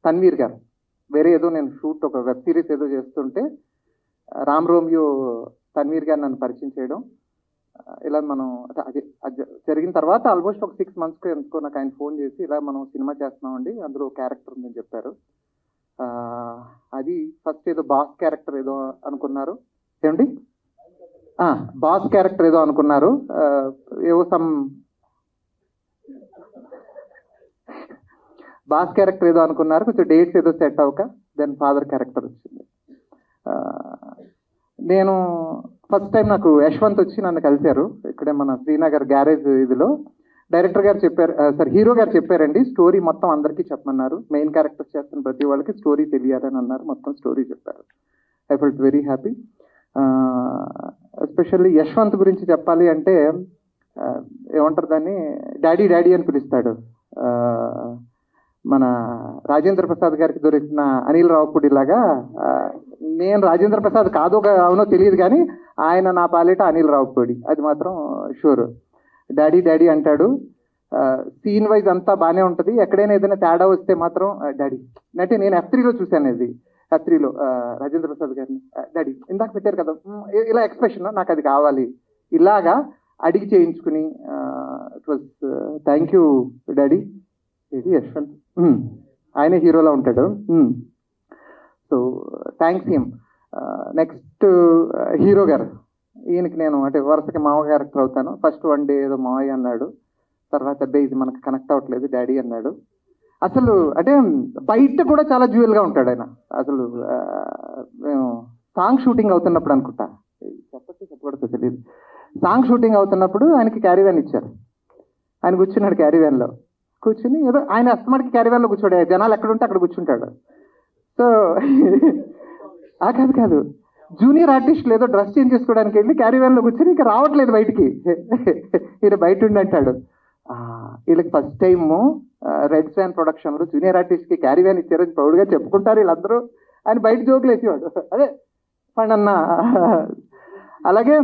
తన్వీర్ గారు. వేరే ఏదో నేను షూట్ ఒక వెబ్ సిరీస్ ఏదో చేస్తుంటే రామ్ రోమియో తన్వీర్ గారు నన్ను పరిచయం చేయడం, ఇలా మనం అది జరిగిన తర్వాత ఆల్మోస్ట్ ఒక 6 months ఎందుకో నాకు ఆయన ఫోన్ చేసి ఇలా మనం సినిమా చేస్తున్నామండి, అందులో క్యారెక్టర్ ఉందని చెప్పారు. అది ఫస్ట్ ఏదో బాస్ క్యారెక్టర్ ఏదో అనుకున్నారు. ఏమండి బాస్ క్యారెక్టర్ ఏదో అనుకున్నారు, ఏవో బాస్ క్యారెక్టర్ ఏదో అనుకున్నారు, కొంచెం డేట్స్ ఏదో సెట్ అవ్వక దెన్ ఫాదర్ క్యారెక్టర్ వచ్చింది. నేను ఫస్ట్ టైం నాకు యశ్వంత్ వచ్చి నన్ను కలిశారు ఇక్కడే మన శ్రీనగర్ గ్యారేజ్ ఇదిలో. డైరెక్టర్ గారు చెప్పారు, హీరో గారు చెప్పారండి, స్టోరీ మొత్తం అందరికీ చెప్పమన్నారు, మెయిన్ క్యారెక్టర్స్ చేస్తున్న ప్రతి వాళ్ళకి స్టోరీ తెలియాలని అన్నారు. మొత్తం స్టోరీ చెప్పారు. I felt very happy. Especially Yashwant గురించి చెప్పాలి అంటే, ఏమంటారు దాన్ని, డాడీ అని పిలుస్తాడు. మన రాజేంద్ర ప్రసాద్ గారికి దొరికిన అనిల్ రావుపూడి లాగా నేను రాజేంద్ర ప్రసాద్ కాదో అవునో తెలియదు కానీ ఆయన నా పాలిట అనిల్ రావుపూడి, అది మాత్రం షూర్. డాడీ అంటాడు. సీన్ వైజ్ అంతా బాగానే ఉంటుంది, ఎక్కడైనా ఏదైనా తేడా వస్తే మాత్రం డాడీ అంటే నేను F3లో చూశాను. ఇది త్రీలో రాజేంద్ర ప్రసాద్ గారిని డాడీ ఇందాక పెట్టారు కదా ఇలా ఎక్స్ప్రెషన్ నాకు అది కావాలి ఇలాగా అడిగి చేయించుకుని it was thank you daddy ఇది యశ్వంత్ ఆయనే హీరోలా ఉంటాడు. So thanks him. Next hero గారు, ఈయనకి నేను అంటే వరుసకి మామ క్యారెక్టర్ అవుతాను. ఫస్ట్ వన్ డే ఏదో మావయ్య అన్నాడు, తర్వాత అబ్బాయి ఇది మనకు కనెక్ట్ అవ్వట్లేదు డాడీ అన్నాడు. అసలు అంటే బయట కూడా చాలా జ్యువెల్గా ఉంటాడు ఆయన. అసలు మేము సాంగ్ షూటింగ్ అవుతున్నప్పుడు అనుకుంటా, చెప్పకూడదు తెలియదు, సాంగ్ షూటింగ్ అవుతున్నప్పుడు ఆయనకి క్యారీ వ్యాన్ ఇచ్చారు. ఆయన కూర్చున్నాడు క్యారీ వ్యాన్లో, కూర్చుని ఏదో ఆయన అస్తమాటికి క్యారీ వ్యాన్లో కూర్చోడు, జనాలు ఎక్కడుంటే అక్కడ కూర్చుంటాడు. సో కాదు జూనియర్ ఆర్టిస్టులు ఏదో డ్రెస్ చేంజ్ చేసుకోవడానికి వెళ్ళి క్యారీ వ్యాన్లో కూర్చొని ఇంకా రావట్లేదు బయటికి, ఈయన బయట ఉండి అంటాడు. వీళ్ళకి ఫస్ట్ టైము రెడ్ స్వాన్ ప్రొడక్షన్లో జూనియర్ ఆర్టిస్ట్కి క్యారీ వ్యాన్ ఇచ్చారని ప్రౌడ్గా చెప్పుకుంటారు వీళ్ళందరూ. ఆయన బయట జోకులు వేసేవాడు, అదే పండన్న. అలాగే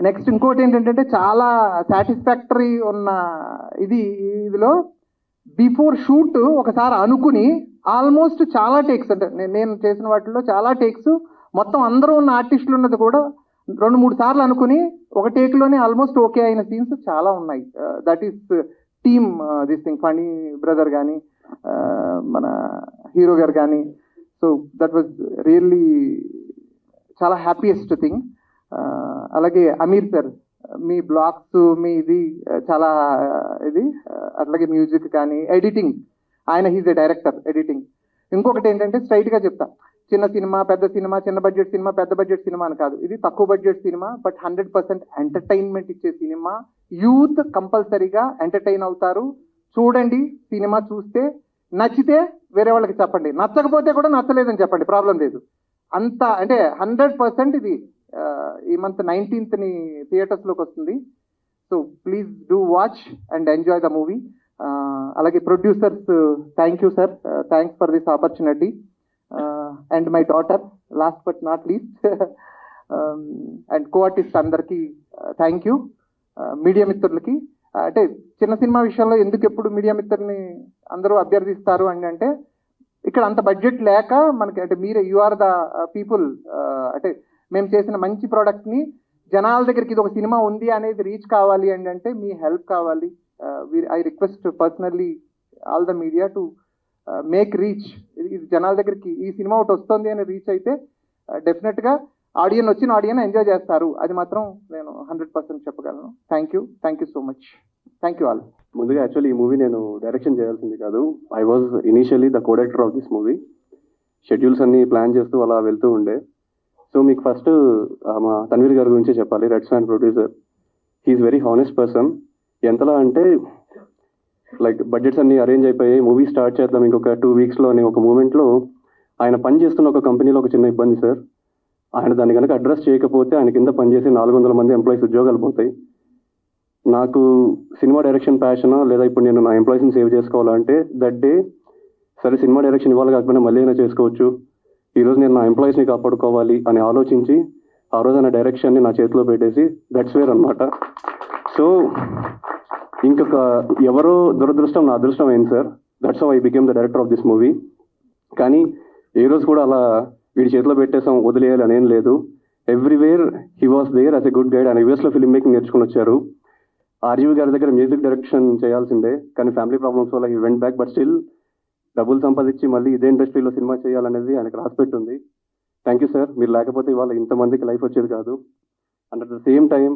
నెక్స్ట్ ఇంకోటి ఏంటంటే చాలా సాటిస్ఫాక్టరీ ఉన్న ఇదిలో బిఫోర్ షూట్ ఒకసారి అనుకుని ఆల్మోస్ట్ చాలా టేక్స్, అంటే నేను చేసిన వాటిల్లో చాలా టేక్స్ మొత్తం అందరూ ఉన్న ఆర్టిస్టులు ఉన్నది కూడా 2-3 సార్లు అనుకుని ఒక టేక్లోనే ఆల్మోస్ట్ ఓకే అయిన సీన్స్ చాలా ఉన్నాయి. That is team this thing, funny brother కానీ మన హీరో గారు కానీ. సో దట్ వాజ్ రియల్లీ చాలా హ్యాపీయెస్ట్ థింగ్. అలాగే అమీర్ సార్, మీ బ్లాగ్స్ మీ ఇది చాలా ఇది, అట్లాగే మ్యూజిక్ కానీ ఎడిటింగ్, ఆయన హీజ్ ఎ డైరెక్టర్ ఎడిటింగ్. ఇంకొకటి ఏంటంటే స్ట్రైట్గా చెప్తా, చిన్న సినిమా పెద్ద సినిమా, చిన్న బడ్జెట్ సినిమా పెద్ద బడ్జెట్ సినిమా అని కాదు, ఇది తక్కువ బడ్జెట్ సినిమా బట్ 100% ఎంటర్టైన్మెంట్ ఇచ్చే సినిమా. యూత్ కంపల్సరీగా ఎంటర్టైన్ అవుతారు. చూడండి, సినిమా చూస్తే నచ్చితే వేరే వాళ్ళకి చెప్పండి, నచ్చకపోతే కూడా నచ్చలేదని చెప్పండి, ప్రాబ్లం లేదు. అంత అంటే 100% ఇది ఈ మంత్ 19th థియేటర్స్లోకి వస్తుంది. So please do watch and enjoy the movie. అలాగే producers, thank you sir, thanks for this opportunity. And my daughter last but not least, and co artist అందరికీ థ్యాంక్ యూ. మీడియా మిత్రులకి, అంటే చిన్న cinema విషయంలో ఎందుకు ఎప్పుడు మీడియా మిత్రుల్ని అందరూ అభ్యర్థిస్తారు అని అంటే, ఇక్కడ అంత బడ్జెట్ లేక మనకి, అంటే మీరే యు ఆర్ ద పీపుల్, అంటే మేము చేసిన మంచి ప్రోడక్ట్ని జనాల దగ్గరికి ఇది ఒక సినిమా ఉంది అనేది రీచ్ కావాలి అని అంటే మీ హెల్ప్ కావాలి. I request personally all the media to make reach, ఇది జనాల దగ్గరికి ఈ సినిమా ఒకటి వస్తుంది అని రీచ్ అయితే డెఫినెట్గా వచ్చిన ఆడియన్ ఎంజాయ్ చేస్తారు. అది మాత్రం నేను 100% చెప్పగలను. Thank you so much. Thank you all. ముందుగా యాక్చువల్లీ ఈ మూవీ నేను డైరెక్షన్ చేయాల్సింది కాదు. I was initially the co director of this movie. Schedules అన్ని ప్లాన్ చేస్తూ అలా వెళ్తూ ఉండే. సో మీకు ఫస్ట్ మా తన్వీర్ గారి గురించి చెప్పాలి. Red swan producer, he's very honest person. ఎంతలా అంటే లైక్ బడ్జెట్స్ అన్ని అరేంజ్ అయిపోయి మూవీ స్టార్ట్ చేద్దాం ఇంకొక 2 weeksలో అని ఒక మూమెంట్లో ఆయన పనిచేస్తున్న ఒక కంపెనీలో ఒక చిన్న ఇబ్బంది సార్. ఆయన దాన్ని కనుక అడ్రస్ చేయకపోతే ఆయన కింద పనిచేసి 400 మంది ఎంప్లాయీస్ ఉద్యోగాలు పోతాయి. నాకు సినిమా డైరెక్షన్ ప్యాషనా లేదా ఇప్పుడు నేను నా ఎంప్లాయీస్ని సేవ్ చేసుకోవాలంటే దట్ డే సరే సినిమా డైరెక్షన్ ఇవ్వాలి కాకపోయినా మళ్ళీ అయినా చేసుకోవచ్చు, ఈరోజు నేను నా ఎంప్లాయీస్ని కాపాడుకోవాలి అని ఆలోచించి ఆ రోజు నా డైరెక్షన్ని నా చేతిలో పెట్టేసి దట్స్ వేర్ అనమాట. సో ఇంకొక ఎవరో దురదృష్టం నా అదృష్టం అయింది sir. That's how I became the director of this movie. కానీ ఏ రోజు కూడా అలా వీడి చేతిలో పెట్టేసాం వదిలేయాలి అనేం లేదు. Everywhere he was there as a good guide. ఆయన యూఎస్లో ఫిల్మ్ మేకింగ్ నేర్చుకుని వచ్చారు. ఆర్జీవి గారి దగ్గర మ్యూజిక్ డైరెక్షన్ చేయాల్సిందే, కానీ ఫ్యామిలీ ప్రాబ్లమ్స్ వల్ల he went back. But still డబ్బులు సంపాదించి మళ్ళీ ఇదే ఇండస్ట్రీలో సినిమా చేయాలనేది ఆయనకు రాసిపెట్టుంది. Thank you sir. మీరు లేకపోతే ఇవాళ ఇంతమందికి లైఫ్ వచ్చేది కాదు. And at the same time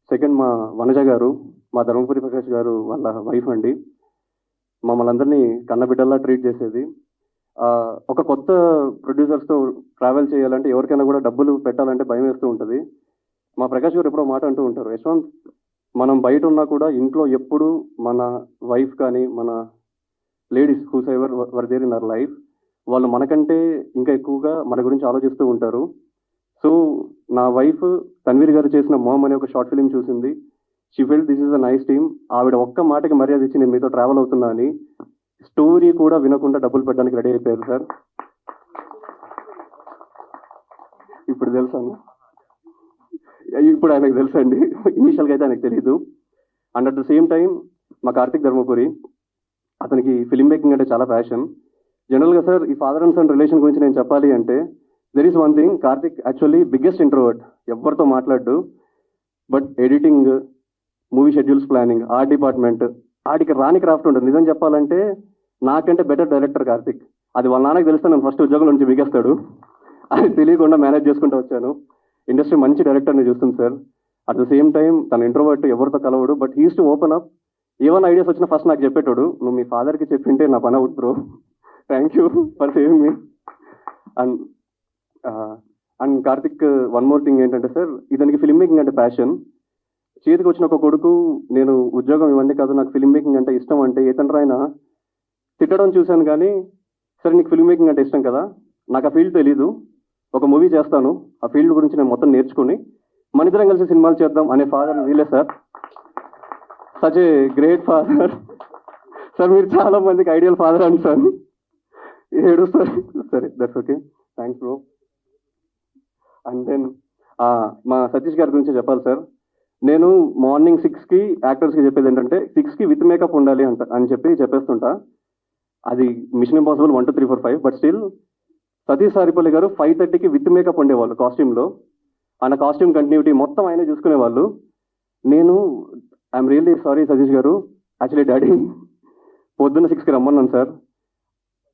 second మా వనజ గారు, మా ధర్మపురి ప్రకాష్ గారు వాళ్ళ వైఫ్ అండి, మమ్మల్ని అందరినీ కన్నబిడ్డల్లా ట్రీట్ చేసేది. ఒక కొత్త ప్రొడ్యూసర్స్తో ట్రావెల్ చేయాలంటే ఎవరికైనా కూడా డబ్బులు పెట్టాలంటే భయం వేస్తూ ఉంటుంది. మా ప్రకాష్ గారు ఎప్పుడో మాట అంటూ ఉంటారు, యశ్వంత్ మనం బయట ఉన్నా కూడా ఇంట్లో ఎప్పుడు మన వైఫ్ కానీ మన ladies who's ever were there in our life వాళ్ళు మనకంటే ఇంకా ఎక్కువగా మన గురించి ఆలోచిస్తూ ఉంటారు. సో నా వైఫ్ తన్వీర్ గారు చేసిన మామ్ అనే ఒక షార్ట్ ఫిలిం చూసింది. She felt this is a nice team. ఆవిడ ఒక్క మాటకి మర్యాద ఇచ్చి నేను మీతో ట్రావెల్ అవుతున్నా అని స్టోరీ కూడా వినకుండా డబ్బులు పెట్టడానికి రెడీ అయిపోయారు సార్. ఇప్పుడు తెలుసాను, ఇప్పుడు ఆయనకు తెలుసండి, ఇనీషియల్గా అయితే ఆయనకు తెలీదు. And at the same time మా కార్తిక్ ధర్మపురి, అతనికి ఫిల్మ్ మేకింగ్ అంటే చాలా ప్యాషన్. జనరల్గా సార్ ఈ ఫాదర్ అండ్ సన్ రిలేషన్ గురించి నేను చెప్పాలి అంటే there is one thing, Karthik actually biggest introvert, ఎవరితో మాట్లాడు. But editing, movie schedules planning, art department, ఆడికి రాని క్రాఫ్ట్ ఉంటుంది. నిజం చెప్పాలంటే నాకంటే బెటర్ డైరెక్టర్ కార్తిక్. అది వాళ్ళ నాన్నకి తెలిస్తే నన్ను ఫస్ట్ ఉద్యోగం నుంచి బిగేస్తాడు. అది తెలియకుండా మేనేజ్ చేసుకుంటూ వచ్చాను. ఇండస్ట్రీ మంచి డైరెక్టర్ని చూస్తుంది sir. At the same time తన ఇంట్రోవర్ట్, ఎవరితో కలవడు. But he's to open up. ఏమైనా ఐడియాస్ వచ్చినా ఫస్ట్ నాకు చెప్పేటోడు. నువ్వు మీ ఫాదర్కి చెప్పింటే నా పని out bro. Thank you for saving me. And Karthik one more thing ఏంటంటే సార్, ఇతనికి ఫిల్మ్ మేకింగ్ అంటే ప్యాషన్. చేతికి వచ్చిన ఒక కొడుకు నేను ఉద్యోగం ఇవన్నీ కాదు, నాకు ఫిల్మ్ మేకింగ్ అంటే ఇష్టం అంటే ఏ తండ్రి అయినా తిట్టడం చూశాను. కానీ సరే నీకు ఫిల్మ్ మేకింగ్ అంటే ఇష్టం కదా, నాకు ఆ ఫీల్డ్ తెలీదు, ఒక మూవీ చేస్తాను, ఆ ఫీల్డ్ గురించి నేను మొత్తం నేర్చుకుని మనిద్దరం కలిసి సినిమాలు చేద్దాం అనే ఫాదర్ వీలే sir. Such a great father sir. మీరు చాలా మందికి ఐడియల్ ఫాదర్ అండి సార్. ఏడు సార్. సరే, that's okay, thanks bro. And then మా సతీష్ గారి గురించి చెప్పాలి సార్. నేను మార్నింగ్ 6కి యాక్టర్స్కి చెప్పేది ఏంటంటే 6కి విత్ మేకప్ ఉండాలి అని చెప్పేస్తుంటా. అది mission impossible 1 2 3 4 5. But still Satish Saripalli గారు 5:30కి విత్ మేకప్ ఉండేవాళ్ళు కాస్ట్యూమ్లో. ఆయన కాస్ట్యూమ్ కంటిన్యూటీ మొత్తం ఆయనే చూసుకునేవాళ్ళు. నేను ఐఎమ్ రియల్లీ సారీ సతీష్ గారు, యాక్చువల్లీ డాడీ పొద్దున్న 6కి రమ్మన్నాను సార్.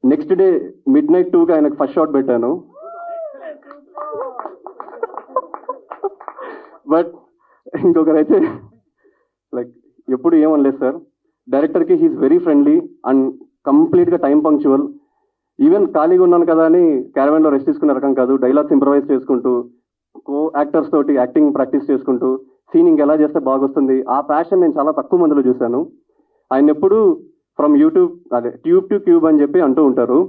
నెక్స్ట్ డే midnight 2కి ఆయనకు ఫస్ట్ షాట్ పెట్టాను. బట్ ఇంకొకరైతే లైక్ ఎప్పుడు ఏమనలేదు సార్. డైరెక్టర్కి హీఈస్ వెరీ ఫ్రెండ్లీ అండ్ కంప్లీట్గా టైం పంక్చువల్. ఈవెన్ ఖాళీగా ఉన్నాను కదా అని క్యారవాన్లో రెస్ట్ తీసుకునే రకం కాదు. డైలాగ్స్ ఇంప్రవైజ్ చేసుకుంటూ, కో యాక్టర్స్ తోటి యాక్టింగ్ ప్రాక్టీస్ చేసుకుంటూ, సీనింగ్ ఎలా చేస్తే బాగొస్తుంది, ఆ ప్యాషన్ నేను చాలా తక్కువ మందిలో చూశాను. ఆయన ఎప్పుడు ఫ్రమ్ యూట్యూబ్ అదే ట్యూబ్ టు క్యూబ్ అని చెప్పి అంటూ ఉంటారు.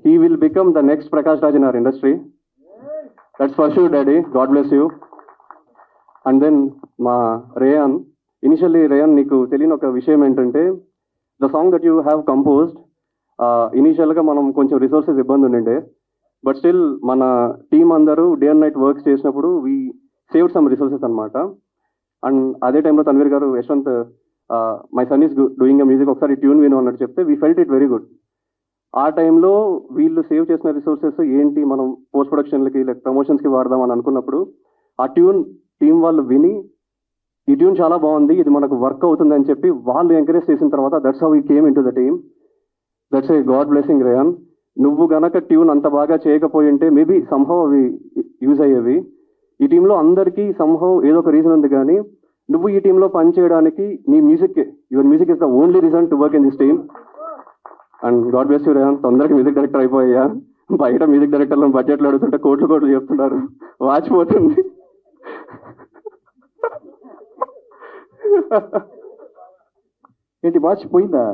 He will become the next Prakash Raj in our industry. That's for sure daddy, God bless you. And then మా రేయాన్. ఇనిషియల్లీ రేయాన్, నీకు తెలియని ఒక విషయం ఏంటంటే the song that you have composed, ఇనీషియల్గా మనం కొంచెం రిసోర్సెస్ ఇబ్బంది ఉండిండే. బట్ స్టిల్ మన టీం అందరూ డే అండ్ నైట్ వర్క్స్ చేసినప్పుడు వీ సేవ్డ్ సమ్ రిసోర్సెస్ అనమాట. అండ్ అదే టైంలో తన్వీర్ గారు, Yashwant my son is doing a music, ఒకసారి ట్యూన్ విను అన్నట్టు చెప్తే we felt it very good. ఆ టైంలో వీళ్ళు సేవ్ చేసిన రిసోర్సెస్ ఏంటి మనం పోస్ట్ ప్రొడక్షన్లకి లైక్ ప్రమోషన్స్కి వాడదాం అని అనుకున్నప్పుడు ఆ ట్యూన్ టీం వాళ్ళు విని ఈ ట్యూన్ చాలా బాగుంది, ఇది మనకు వర్క్ అవుతుంది అని చెప్పి వాళ్ళు ఎంకరేజ్ చేసిన తర్వాత that's how we came in to the team. That's a God blessing rayon. నువ్వు గనక ట్యూన్ అంత బాగా చేయకపోయి ఉంటే మేబీ సంహౌ అవి యూజ్ అయ్యేవి. ఈ టీంలో అందరికీ సంహౌ ఏదో ఒక రీజన్ ఉంది, కానీ నువ్వు ఈ టీంలో పనిచేయడానికి నీ music, your music is the only reason to work in this team. And God bless you rayon. తొందరగా మ్యూజిక్ డైరెక్టర్ అయిపోయా. బయట మ్యూజిక్ డైరెక్టర్లను బడ్జెట్లు అడుగుతుంటే కోట్లు చెప్తున్నారు, వాచిపోతుంది. ఏంటి వాచ్ పోయిందా?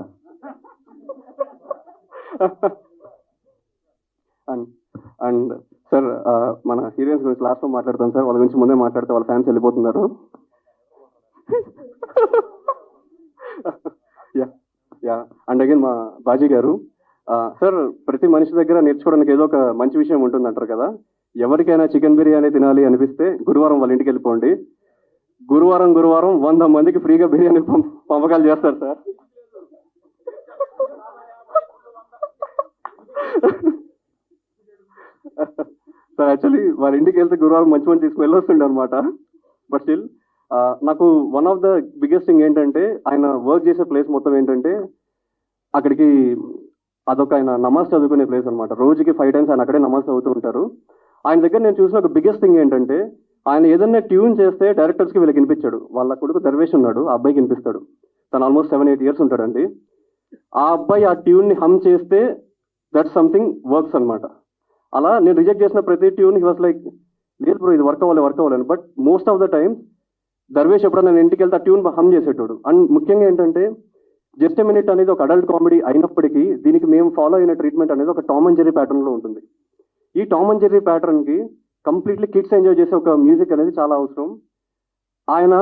అండ్ సార్ మన హీరోయిన్స్ గురించి లాస్ట్లో మాట్లాడతాం సార్. వాళ్ళ గురించి ముందే మాట్లాడితే వాళ్ళ ఫ్యాన్స్ వెళ్ళిపోతున్నారు. యా అండ్ అగైన్ మా బాజీ గారు. సార్, ప్రతి మనిషి దగ్గర నేర్చుకోవడానికి ఏదో ఒక మంచి విషయం ఉంటుంది అంటారు కదా. ఎవరికైనా చికెన్ బిర్యానీ తినాలి అనిపిస్తే గురువారం వాళ్ళ ఇంటికి వెళ్ళిపోండి. గురువారం 100 మందికి ఫ్రీగా బిర్యానీ పంపకాలు చేస్తారు సార్. సార్ యాక్చువల్లీ వాళ్ళ ఇంటికి వెళ్తే గురువారం మంచి స్మెల్ వస్తుండే అనమాట. బట్ స్టిల్ నాకు one of the biggest thing ఏంటంటే ఆయన వర్క్ చేసే ప్లేస్ మొత్తం ఏంటంటే అక్కడికి అదొక ఆయన నమాజ్ చదువుకునే ప్లేస్ అనమాట. రోజుకి 5 times ఆయన అక్కడే నమాజ్ చదువుతూ ఉంటారు. ఆయన దగ్గర నేను చూసిన ఒక బిగ్గెస్ట్ థింగ్ ఏంటంటే ఆయన ఏదన్నా ట్యూన్ చేస్తే డైరెక్టర్స్కి వీళ్ళకి వినిపించాడు. వాళ్ళ కొడుకు దర్వేష్ ఉన్నాడు, ఆ అబ్బాయికి వినిపిస్తాడు. తను ఆల్మోస్ట్ 7-8 years ఉంటాడండి. ఆ అబ్బాయి ఆ ట్యూన్ని హమ్ చేస్తే దట్స్ సంథింగ్ వర్క్స్ అనమాట. అలా నేను రిజెక్ట్ చేసిన ప్రతి ట్యూన్ హీ వాస్ లైక్, లేదు బ్రో ఇది వర్క్ అవ్వాలి. But most of the time Darvesh ఎప్పుడైనా నేను ఇంటికి వెళ్తే ఆ ట్యూన్ హమ్ చేసేటోడు. అండ్ ముఖ్యంగా ఏంటంటే జస్ట్ ఎ మినిట్ అనేది ఒక అడల్ట్ కామెడీ అయినప్పటికీ దీనికి మేము ఫాలో అయిన ట్రీట్మెంట్ అనేది ఒక టామ్ అండ్ జెర్రీ ప్యాటర్న్లో ఉంటుంది. ఈ టామ్ అండ్ జెర్రీ ప్యాటర్న్కి కంప్లీట్లీ కిడ్స్ ఎంజాయ్ చేసే ఒక మ్యూజిక్ అనేది చాలా అవసరం. ఆయన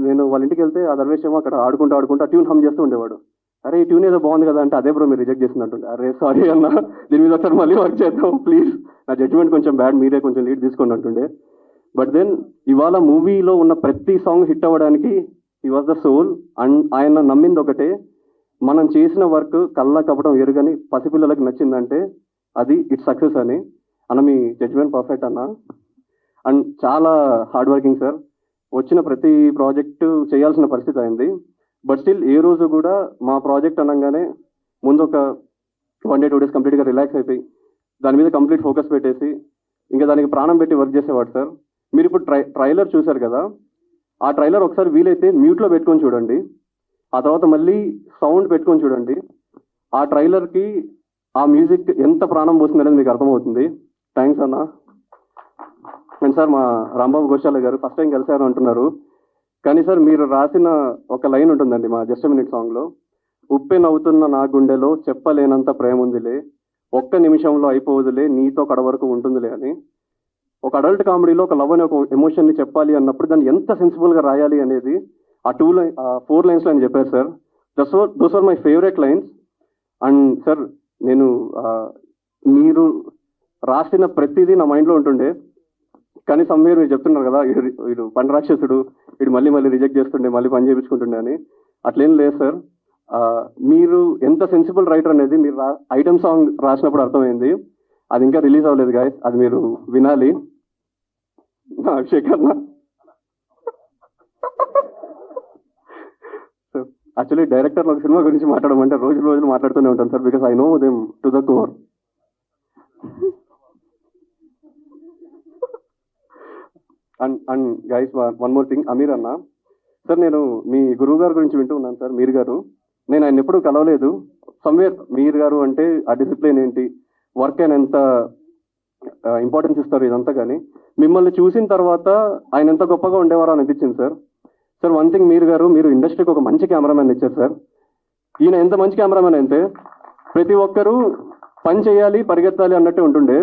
నేను వాళ్ళ ఇంటికి వెళ్తే ఆ దర్వేష్ ఏమో అక్కడ ఆడుకుంటూ ఆ ట్యూన్ హమ్ చేస్తూ ఉండేవాడు. అరే ఈ ట్యూన్ ఏదో బాగుంది కదా అంటే అదే బ్రో మీరు రిజెక్ట్ చేసినట్టుండే. అరే సారీ అన్న, దీని మీద ఒకసారి మళ్ళీ వర్క్ చేద్దాం ప్లీజ్, నా జడ్జ్మెంట్ కొంచెం బ్యాడ్, మీరే కొంచెం లీడ్ తీసుకోండి అంటుండే. బట్ దెన్ ఇవాళ మూవీలో ఉన్న ప్రతి సాంగ్ హిట్ అవ్వడానికి he was the soul. And ఆయన నమ్మింది ఒకటే, మనం చేసిన వర్క్ కళ్ళ కపడం ఎరుగని పసిపిల్లలకు నచ్చిందంటే అది ఇట్స్ సక్సెస్ అని. అన్న మీ జడ్జ్మెంట్ పర్ఫెక్ట్ అన్న. అండ్ చాలా హార్డ్ వర్కింగ్ సార్. వచ్చిన ప్రతి ప్రాజెక్టు చేయాల్సిన పరిస్థితి అయింది. బట్ స్టిల్ ఏ రోజు కూడా మా ప్రాజెక్ట్ అనగానే ముందు ఒక 1 day 2 days కంప్లీట్గా రిలాక్స్ అయిపోయి దాని మీద కంప్లీట్ ఫోకస్ పెట్టేసి ఇంకా దానికి ప్రాణం పెట్టి వర్క్ చేసేవాడు సార్. మీరు ఇప్పుడు ట్రైలర్ చూశారు కదా, ఆ ట్రైలర్ ఒకసారి వీలైతే మ్యూట్లో పెట్టుకొని చూడండి, ఆ తర్వాత మళ్ళీ సౌండ్ పెట్టుకొని చూడండి. ఆ ట్రైలర్కి ఆ మ్యూజిక్ ఎంత ప్రాణం పోతుంది అనేది మీకు అర్థమవుతుంది. థ్యాంక్స్ అన్న. అండ్ సార్ మా రాంబాబు గోశాల గారు ఫస్ట్ టైం కలిశారు అంటున్నారు, కానీ సార్ మీరు రాసిన ఒక లైన్ ఉంటుందండి మా జస్ట్ మినిట్ సాంగ్లో, ఉప్పే నవ్వుతున్న నా గుండెలో చెప్పలేనంత ప్రేమ ఉందిలే, ఒక్క నిమిషంలో అయిపోవదులే నీతో కడ వరకు ఉంటుందిలే అని. ఒక అడల్ట్ కామెడీలో ఒక లవ్ అనే ఒక ఎమోషన్ని చెప్పాలి అన్నప్పుడు దాన్ని ఎంత సెన్సిబుల్గా రాయాలి అనేది ఆ 4 లైన్స్లో అని చెప్పారు sir. Those are my favourite lines. And sir నేను మీరు రాసిన ప్రతిదీ నా మైండ్లో ఉంటుండే, కానీ సమ్వేర్ మీరు చెప్తున్నారు కదా వీడు పని రాక్షసుడు, వీడు మళ్ళీ మళ్ళీ రిజెక్ట్ చేస్తుండే, మళ్ళీ పని చేయించుకుంటుండే అని. అట్లేం లేదు సార్. మీరు ఎంత సెన్సిబుల్ రైటర్ అనేది మీరు ఐటమ్ సాంగ్ రాసినప్పుడు అర్థమైంది. అది ఇంకా రిలీజ్ అవ్వలేదు గాయస్, అది మీరు వినాలి. అభిషేక్ అన్న యాక్చువల్లీ డైరెక్టర్ ఒక సినిమా గురించి మాట్లాడమంటే రోజులు మాట్లాడుతూనే ఉంటాను sir, because I know them to the core. And guys one more thing, Aamir అన్న సార్, నేను మీ గురువు గారి గురించి వింటూ ఉన్నాను సార్. మీరు గారు, నేను ఆయన ఎప్పుడు కలవలేదు. సమ్వేర్ మీరు గారు అంటే ఆ డిసిప్లిన్ ఏంటి, వర్క్ అయిన ఎంత ఇంపార్టెన్స్ ఇస్తారు ఇదంతా, కానీ మిమ్మల్ని చూసిన తర్వాత ఆయన ఎంత గొప్పగా ఉండేవారో అనిపించింది సార్. సార్ వన్ థింగ్, మీరు ఇండస్ట్రీకి ఒక మంచి కెమెరామెన్ ఇచ్చారు సార్. ఈయన ఎంత మంచి కెమెరామెన్ అంటే ప్రతి ఒక్కరూ పని చేయాలి పరిగెత్తాలి అన్నట్టే ఉంటుండే.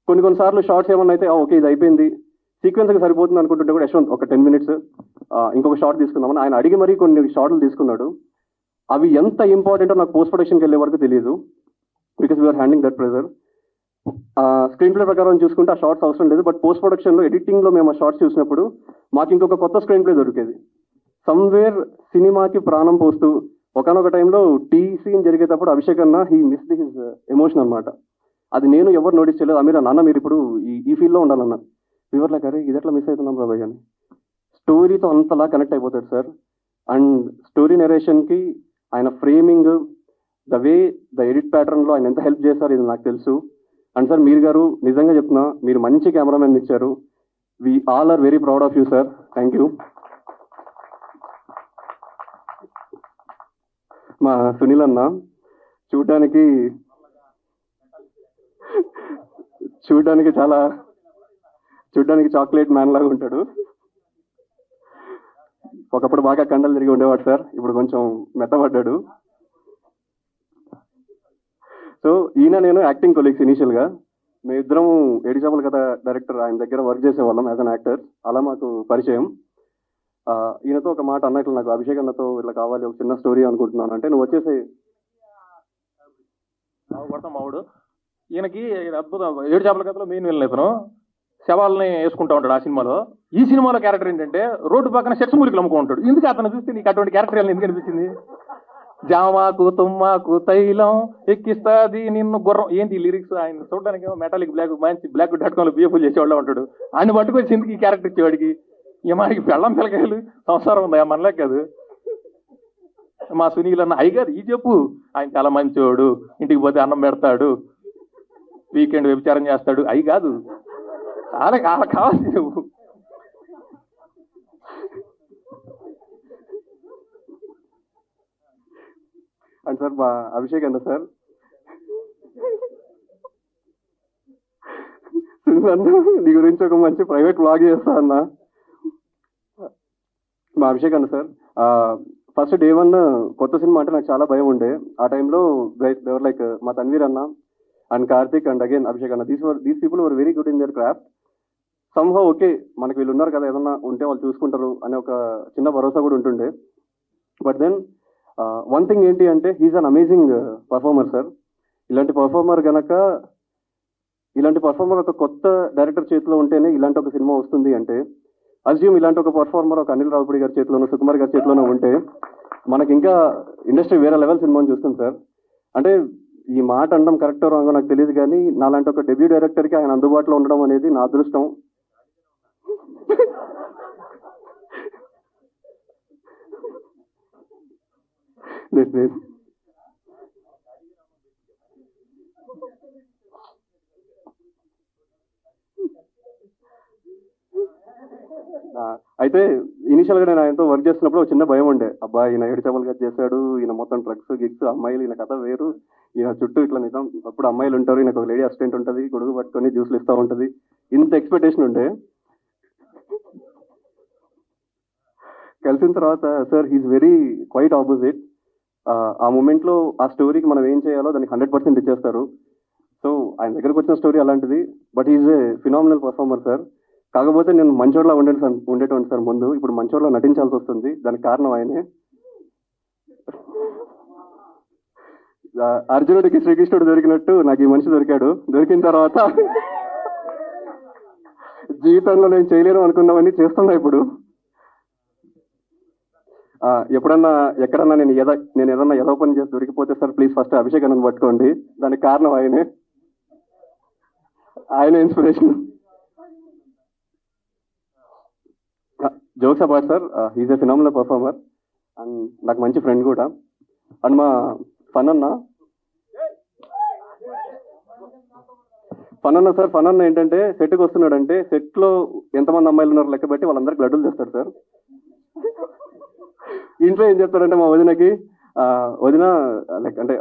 కొన్నిసార్లు షార్ట్స్ ఏమన్నా అయితే ఓకే ఇది అయిపోయింది సీక్వెన్స్కి సరిపోతుంది అనుకుంటుంటే కూడా యశ్వంత్ ఒక 10 minutes ఇంకొక షార్ట్ తీసుకుందామని ఆయన అడిగి మరీ కొన్ని షార్ట్లు తీసుకున్నాడు. అవి ఎంత ఇంపార్టెంటో నాకు పోస్ట్ ప్రొడక్షన్కి వెళ్ళే వరకు తెలియదు, because we're handing that pressure. Screenplay ప్రకారం చూసుకుంటే ఆ షార్ట్స్ అవసరం లేదు, బట్ పోస్ట్ ప్రొడక్షన్లో ఎడిటింగ్లో మేము ఆ షార్ట్స్ చూసినప్పుడు మాకు ఇంకొక కొత్త స్క్రీన్ ప్లే దొరికేది. సమ్వేర్ సినిమాకి ప్రాణం పోస్తూ ఒకనొక టైంలో టీ సీన్ జరిగేటప్పుడు అభిషేక్ అన్న హీ మిస్డ్ హిస్ ఎమోషన్ అనమాట. అది నేను ఎవరు నోటీస్ చేయలేదు. అమీర్ అన్న మీరు ఇప్పుడు ఈ ఫీల్డ్లో ఉండాలన్న వివర్లా కరే ఇది ఎట్లా మిస్ అవుతున్నాం రాబాయ్ అని. స్టోరీతో అంతలా కనెక్ట్ అయిపోతాడు సార్. అండ్ స్టోరీ నెరేషన్కి ఆయన framing, the way the edit ప్యాటర్న్లో ఆయన ఎంత హెల్ప్ చేశారు ఇది నాకు తెలుసు. అండ్ సార్ మీరు గారు నిజంగా చెప్తున్నా మీరు మంచి కెమెరామెన్ ఇచ్చారు. We all are very proud of you sir. Thank you. మా సునీల్ అన్న చూడడానికి చాక్లెట్ మ్యాన్ లాగా ఉంటాడు. ఒకప్పుడు బాగా కండలు తిరిగి ఉండేవాడు సార్, ఇప్పుడు కొంచెం మెత్తబడ్డాడు. సో ఈయన నేను యాక్టింగ్ కొలీగ్స్ ఇనీషియల్గా. మేమిద్దరం ఏడిచాపల కథ డైరెక్టర్ ఆయన దగ్గర వర్క్ చేసేవాళ్ళం యాజ్ అన్ యాక్టర్. అలా మాకు పరిచయం. ఈయనతో ఒక మాట అన్నట్లు నాకు అభిషేక్ అన్నతో ఇట్లా కావాలి ఒక చిన్న స్టోరీ అనుకుంటున్నాను అంటే నువ్వు వచ్చేసి కొడతాం మావుడు. ఈయనకి అద్భుతం ఏడుచాపల కథలో మెయిన్ విలన్ ఇతను శవాలని వేసుకుంటా ఉంటాడు ఆ సినిమాలో. ఈ సినిమాలో క్యారెక్టర్ ఏంటంటే రోడ్డు పక్కన సెక్స్ మురికలు అమ్ముకుంటూ ఉంటాడు. ఎందుకు అతను చూస్తే నీకు అటువంటి క్యారెక్టర్ ఎందుకు అనిపించింది? జామాకు తుమ్మాకు తైలం ఎక్కిస్తాది నిన్ను గుర్రం. ఏంటి లిరిక్స్? ఆయన చూడడానికి మెటాలిక్ మంచి బ్లాక్ డాట్కామ్లో బిఎఫ్ఎల్ చేసేవాళ్ళు ఉంటాడు. ఆయన పట్టుకొచ్చి ఎందుకు ఈ క్యారెక్టర్ ఇచ్చేవాడికి? ఏమాడికి పెళ్ళం పిల్లకాయలు సంసారం ఉందా మనలే కాదు. మా సునీల్ అన్న అయ్యి కాదు ఈ చెప్పు, ఆయన చాలా మంచివాడు, ఇంటికి పోతే అన్నం పెడతాడు, వీకెండ్ వ్యభిచారం చేస్తాడు, అయి కాదు అలా కావాలి నువ్వు. అండ్ సార్ మా అభిషేక్ అన్న సార్ నీ గురించి ఒక మంచి ప్రైవేట్ బ్లాగ్ చేస్తా అన్న. మా అభిషేక్ అన్న సార్ ఫస్ట్ డే 1 కొత్త సినిమా అంటే నాకు చాలా భయం ఉండే. ఆ టైంలో దేవర్ లైక్ మా తన్వీర్ అన్న and Karthik and again Abhishek అన్న, these people were very good in their craft. Somehow okay మనకి వీళ్ళు ఉన్నారు కదా, ఏదన్నా ఉంటే వాళ్ళు చూసుకుంటారు అనే ఒక చిన్న భరోసా కూడా ఉంటుండే. బట్ దెన్ వన్ థింగ్ ఏంటి అంటే he's an amazing performer sir. ఇలాంటి పర్ఫార్మర్ ఒక కొత్త డైరెక్టర్ చేతిలో ఉంటేనే ఇలాంటి ఒక సినిమా వస్తుంది అంటే అజ్యూమ్ ఇలాంటి ఒక పర్ఫార్మర్ ఒక అనిల్ రావుపూడి గారి చేతిలోనో సుకుమార్ గారి చేతిలోనో ఉంటే మనకి ఇంకా ఇండస్ట్రీ వేరే లెవెల్ సినిమాని చూస్తుంది సార్. అంటే ఈ మాట అనడం కరెక్టో రాంగో నాకు తెలియదు, కానీ నాలాంటి ఒక డెబ్యూ డైరెక్టర్కి ఆయన అందుబాటులో ఉండడం అనేది నా అదృష్టం. అయితే ఇనిషియల్గా నేను ఆయనతో వర్క్ చేస్తున్నప్పుడు ఒక చిన్న భయం ఉండే, అబ్బా ఈయన ఏడుచమలుగా చేశాడు, ఈయన మొత్తం డ్రగ్స్ గిగ్స్ అమ్మాయిలు, ఈయన కథ వేరు, ఈయన చుట్టూ ఇట్లా నిజం అప్పుడు అమ్మాయిలు ఉంటారు, ఈయనకు ఒక లేడీ అసిస్టెంట్ ఉంటుంది, గొడుగు పట్టుకొని జ్యూస్లు ఇస్తూ ఉంటుంది, ఇంత ఎక్స్పెక్టేషన్ ఉండే. కలిసిన తర్వాత sir he's very quite opposite. ఆ మూమెంట్లో ఆ స్టోరీకి మనం ఏం చేయాలో దానికి 100% ఇచ్చేస్తారు. సో ఆయన దగ్గరకు వచ్చిన స్టోరీ అలాంటిది, but is a phenomenal performer sir. కాకపోతే నేను మంచోడ్లా ఉండేటువంటి సార్ ముందు, ఇప్పుడు మంచోడ్లా నటించాల్సి వస్తుంది. దానికి కారణం ఆయనే. అర్జునుడికి శ్రీకృష్ణుడు దొరికినట్టు నాకు ఈ మనిషి దొరికాడు. దొరికిన తర్వాత జీవితంలో నేను చేయలేను అనుకున్నవన్నీ చేస్తున్నా ఇప్పుడు. ఎప్పుడన్నా ఎక్కడన్నా నేను ఏదన్నా ఏదో పని చేసి దొరికిపోతే సార్ ప్లీజ్ ఫస్ట్ అభిషేక్ అన్నను పట్టుకోండి. దానికి కారణం ఆయన inspiration. Jokes about sir, he's a phenomenal performer and నాకు మంచి ఫ్రెండ్ కూడా. అండ్ మా ఫన్ అన్న సార్, ఫన్ అన్న ఏంటంటే సెట్కి వస్తున్నాడంటే సెట్లో ఎంతమంది అమ్మాయిలు ఉన్నారు లెక్క పెట్టి వాళ్ళందరికీ లడ్డూలు తెస్తాడు సార్. ఇంట్లో ఏం చెప్తాడంటే మా వదినకి, వదిన లైక్ అంటే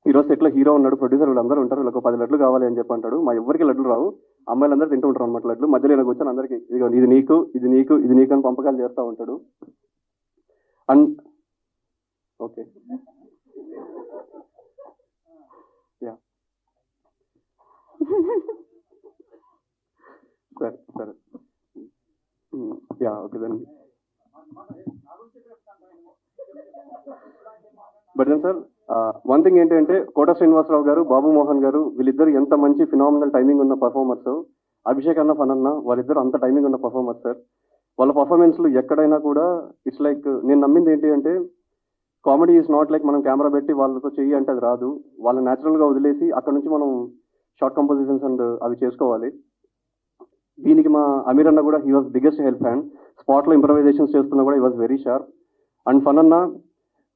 ఈరోజు సెట్లో హీరో ఉన్నాడు, ప్రొడ్యూసర్ వీళ్ళందరూ ఉంటారు, వీళ్ళకి 10 లడ్లు కావాలి అని చెప్పి అంటాడు. మా ఎవరికి లడ్లు రావు, అమ్మాయిలందరూ తింటూ ఉంటారు అనమాట లడ్లు. మధ్యలో ఇలా కూర్చొని అందరికీ ఇది నీకు ఇది నీకు ఇది నీకు అని పంపకాలు చేస్తూ ఉంటాడు. అండ్ ఓకే యా సరే యా ఓకే దాన్ని. But then sir one thing ఏంటంటే కోట శ్రీనివాసరావు గారు, బాబు మోహన్ గారు వీళ్ళిద్దరు ఎంత మంచి ఫినామినల్ టైమింగ్ ఉన్న పర్ఫార్మర్స్. అభిషేక్ అన్న, ఫన్ అన్న వాళ్ళిద్దరు అంత టైమింగ్ ఉన్న పర్ఫార్మర్స్ సార్. వాళ్ళ పర్ఫార్మెన్స్లు ఎక్కడైనా కూడా ఇట్స్ లైక్, నేను నమ్మింది ఏంటి అంటే కామెడీ ఈజ్ నాట్ లైక్ మనం కెమెరా పెట్టి వాళ్ళతో చెయ్యి అంటే అది రాదు, వాళ్ళని న్యాచురల్గా వదిలేసి అక్కడ నుంచి మనం షార్ట్ కంపోజిషన్స్ అండ్ అవి చేసుకోవాలి. దీనికి మా అమీర్ అన్న కూడా he was biggest help hand. స్పాట్లో ఇంప్రవైజేషన్స్ చేస్తున్నా కూడా he was very sharp. And fun అన్న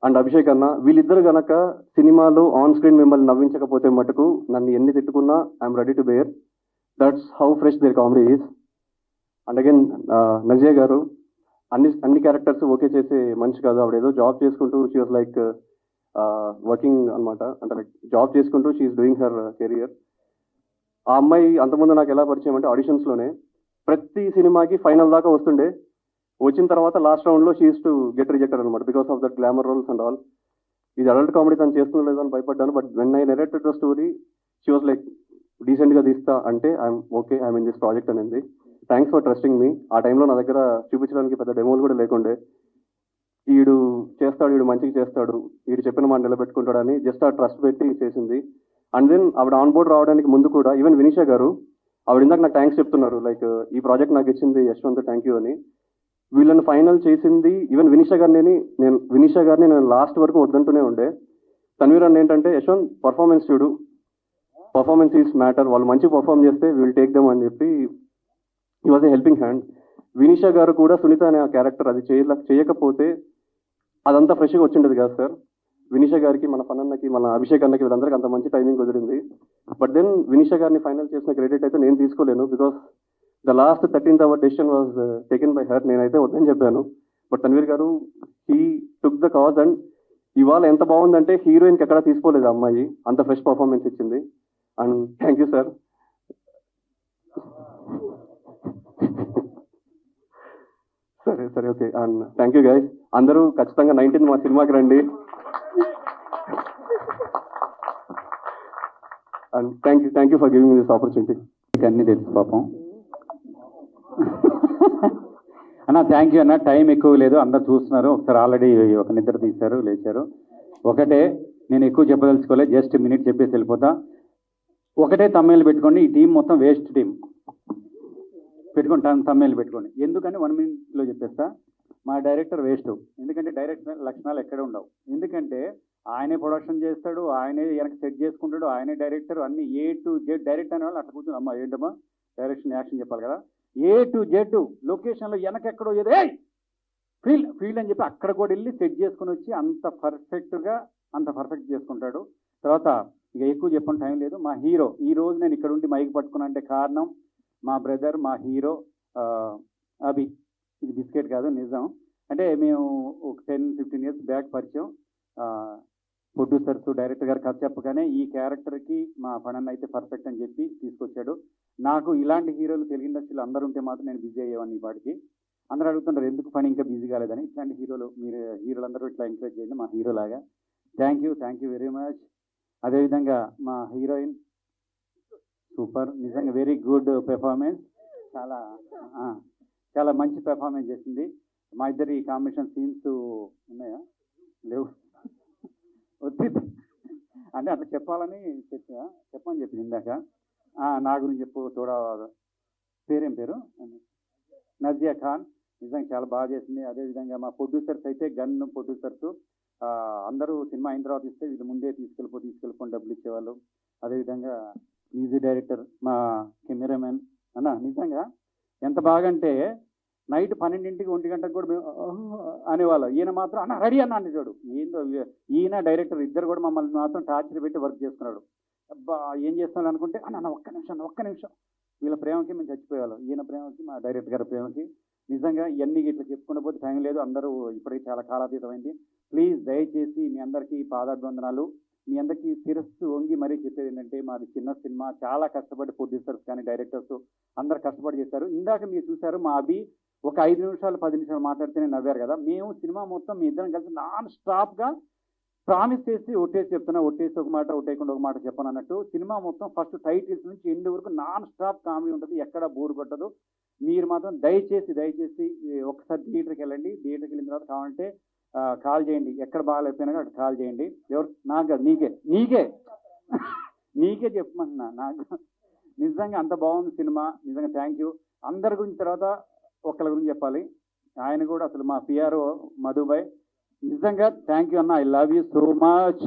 అండ్ అభిషేక్ అన్న వీళ్ళిద్దరు గనక సినిమాలో ఆన్ స్క్రీన్ మిమ్మల్ని నవ్వించకపోతే మటుకు నన్ను ఎన్ని తిట్టుకున్నా I'm ready to bear. That's how fresh their comedy is. And again Nazia గారు అన్ని క్యారెక్టర్స్ ఓకే చేసే మనిషి కాదు. ఆవిడ ఏదో జాబ్ చేసుకుంటూ షీ వాజ్ లైక్ వర్కింగ్ అనమాట, అంటే లైక్ జాబ్ చేసుకుంటూ షీఈస్ డూయింగ్ హర్ కెరియర్. ఆ అమ్మాయి అంతకుముందు నాకు ఎలా పరిచయం అంటే ఆడిషన్స్లోనే ప్రతి సినిమాకి ఫైనల్ దాకా వస్తుండే. వచ్చిన తర్వాత లాస్ట్ రౌండ్లో she used to get rejected అనమాట because of that glamour roles and all. ఇది అడల్ట్ కామెడీ తను చేస్తుందో లేదో అని భయపడ్డాను. But when I narrated the story she was like డీసెంట్గా తీస్తా అంటే I'm okay, I'm in this project అనేది. Thanks for trusting me. ఆ టైంలో నా దగ్గర చూపించడానికి పెద్ద డెమోలు కూడా లేకుండే. ఈడు చేస్తాడు, ఈడు మంచిగా చేస్తాడు, ఈడు చెప్పిన మాట నిలబెట్టుకుంటాడని జస్ట్ ఆ ట్రస్ట్ పెట్టి చేసింది. అండ్ దెన్ ఆవిడ ఆన్ బోర్డ్ రావడానికి ముందు కూడా ఈవెన్ వినీషా గారు ఆవిడ ఇందాక నాకు థ్యాంక్స్ చెప్తున్నారు, లైక్ ఈ ప్రాజెక్ట్ నాకు ఇచ్చింది యశ్వంత్ థ్యాంక్ యూ అని. వీళ్ళని ఫైనల్ చేసింది ఈవెన్ వినీషా గారిని నేను లాస్ట్ వరకు వద్దంటూనే ఉండే. తన్వీర్ అన్న ఏంటంటే యశ్వంత్ పర్ఫార్మెన్స్ చూడు, పర్ఫార్మెన్స్ ఈజ్ మ్యాటర్, వాళ్ళు మంచి పర్ఫార్మ్ చేస్తే విల్ టేక్ దెమ్ అని చెప్పి he was a helping hand. Vinisha గారు కూడా సునీత అనే ఆ క్యారెక్టర్ అది చేయకపోతే అదంతా ఫ్రెష్గా వచ్చిండేది కదా సార్. వినీషా గారికి, మన ఫన్ అన్నకి, మన అభిషేక్ అన్నకి వీళ్ళందరికీ అంత మంచి టైమింగ్ కుదిరింది. బట్ దెన్ వినీషా గారిని ఫైనల్ చేసిన క్రెడిట్ అయితే నేను తీసుకోలేను because the last 13th hour decision was taken by her. నేనైతే వద్దని చెప్పాను. బట్ తన్వీర్ గారు హీ టుక్ ద కాజ్. అండ్ ఇవాళ ఎంత బాగుందంటే హీరోయిన్కి ఎక్కడా తీసుకోలేదు అమ్మాయి, అంత ఫ్రెష్ పర్ఫార్మెన్స్ ఇచ్చింది. And thank you sir. సరే okay. And thank you guys. అందరూ ఖచ్చితంగా 19th మా సినిమాకి రండి. And thank you for giving this opportunity. మీకు అన్నీ తెలుసు పాపం అన్న. థ్యాంక్ యూ అన్న. టైం ఎక్కువ లేదు, అందరు చూస్తున్నారు. ఒకసారి ఆల్రెడీ ఒక నిద్ర తీశారు, లేచారు. ఒకటే, నేను ఎక్కువ చెప్పదలుచుకోలేదు, జస్ట్ మినిట్ చెప్పేసి వెళ్ళిపోతా. ఒకటే తమ్మేలు పెట్టుకోండి, ఈ టీం మొత్తం వేస్ట్ టీం పెట్టుకోండి, తమ్మేలు పెట్టుకోండి. ఎందుకని 1 minute చెప్పేస్తా. మా డైరెక్టర్ వేస్ట్. ఎందుకంటే డైరెక్టర్ లక్షణాలు ఎక్కడ ఉండవు. ఎందుకంటే ఆయనే ప్రొడక్షన్ చేస్తాడు, ఆయనే వెనక సెట్ చేసుకుంటాడు, ఆయనే డైరెక్టర్, అన్ని A to Z డైరెక్ట్ అనే వాళ్ళు అట్లా కూర్చొని అమ్మా ఏంటమ్మా డైరెక్షన్ యాక్షన్ చెప్పాలి కదా, A to Z లొకేషన్లో వెనక ఎక్కడో ఏదో ఫీల్డ్ అని చెప్పి అక్కడ కూడా వెళ్ళి సెట్ చేసుకుని వచ్చి అంత పర్ఫెక్ట్ చేసుకుంటాడు. తర్వాత ఇక ఎక్కువ చెప్పని టైం లేదు. మా హీరో ఈ రోజు నేను ఇక్కడ ఉండి మైక్ పట్టుకున్నా అంటే కారణం మా బ్రదర్, మా హీరో అభి. ఇది బిస్కెట్ కాదు, నిజం. అంటే మేము ఒక 10-15 ఇయర్స్ బ్యాక్ పరిచయం. ప్రొడ్యూసర్స్ డైరెక్టర్ గారు కథ చెప్పగానే ఈ క్యారెక్టర్కి మా ఫణన్ అయితే పర్ఫెక్ట్ అని చెప్పి తీసుకొచ్చాడు. నాకు ఇలాంటి హీరోలు తెలుగు ఇండస్ట్రీలో అందరూ ఉంటే మాత్రం నేను బిజీ అయ్యేవాడిని. ఈ పాటికి అందరూ అడుగుతుంటారు ఎందుకు పని ఇంకా బిజీ కాలేదని. ఇట్లాంటి హీరోలు మీరు హీరోలందరూ ఇట్లా ఎంకరేజ్ చేయండి మా హీరోలాగా. Thank you very much. అదేవిధంగా మా హీరోయిన్ సూపర్, నిజంగా వెరీ గుడ్ పెర్ఫార్మెన్స్, చాలా మంచి పెర్ఫార్మెన్స్ చేసింది. మా ఇద్దరి కాంబినేషన్ సీన్స్ ఉన్నాయా? లేవు. అంటే అట్లా చెప్పాలని చెప్పని చెప్పింది ఇందాక. నా గురించి చెప్పు తోడా. పేరేం పేరు? నజియా ఖాన్. నిజంగా చాలా బాగా చేసింది. అదేవిధంగా మా ప్రొడ్యూసర్స్ అయితే గన్ ప్రొడ్యూసర్స్ అందరూ సినిమా అయిన తర్వాత ఇస్తే వీళ్ళు ముందే తీసుకెళ్ళిపోని డబ్బులు ఇచ్చేవాళ్ళు. అదేవిధంగా మ్యూజిక్ డైరెక్టర్ మా కెమెరామెన్ అన్న నిజంగా ఎంత బాగా అంటే నైట్ 12ంటికి 1 గంటకు కూడా మేము అనేవాళ్ళం. ఈయన మాత్రం అన్న రెడీ అన్న అనేవాడు. ఏందో ఈయన డైరెక్టర్ ఇద్దరు కూడా మమ్మల్ని మాత్రం టార్చర్ పెట్టి వర్క్ చేసుకున్నాడు. అబ్బా ఏం చేస్తున్నాడు అనుకుంటే అన్న ఒక్క నిమిషం వీళ్ళ ప్రేమకి మేము చచ్చిపోయేవాళ్ళం. ఈయన ప్రేమకి మా డైరెక్టర్ గారి ప్రేమకి. నిజంగా ఇవన్నీ ఇట్లా చెప్పుకునే పోతే టైం లేదు. అందరూ ఇప్పటికీ చాలా కాలాతీతమైంది. ప్లీజ్ దయచేసి మీ అందరికీ పాదాభివందనాలు. మీ అందరికీ శిరస్సు వంగి మరీ చెప్పేది ఏంటంటే మాది చిన్న సినిమా, చాలా కష్టపడి ప్రొడ్యూసర్స్ కానీ డైరెక్టర్స్ అందరు కష్టపడి చేశారు. ఇందాక మీరు చూశారు మా అభి ఒక 5 నిమిషాలు 10 నిమిషాలు మాట్లాడితేనే నవ్వారు కదా. మేము సినిమా మొత్తం మీ ఇద్దరం కలిసి నాన్ స్టాప్గా ప్రామిస్ చేసి ఒట్టేసి చెప్తున్నా, ఒట్టేసి ఒక మాట ఒట్టేయకుండా ఒక మాట చెప్పను అన్నట్టు సినిమా మొత్తం ఫస్ట్ టైటిల్స్ నుంచి ఎండ్ వరకు నాన్ స్టాప్ కామెడీ ఉంటుంది, ఎక్కడ బోర్ కొట్టదు. మీరు మాత్రం దయచేసి ఒకసారి థియేటర్కి వెళ్ళండి. థియేటర్కి వెళ్ళిన తర్వాత కావాలంటే కాల్ చేయండి, ఎక్కడ బాగాలేకపోయినా అక్కడ కాల్ చేయండి. ఎవరు నాకు కాదు, నీకే చెప్పమంటున్నా. నాకు నిజంగా అంత బాగుంది సినిమా. నిజంగా థ్యాంక్ యూ. అందరి గురించి తర్వాత ఒకళ్ళ గురించి చెప్పాలి. ఆయన కూడా అసలు మా పిఆర్ఓ మధుబాయ్. నిజంగా థ్యాంక్ యూ అన్న, I love you so much.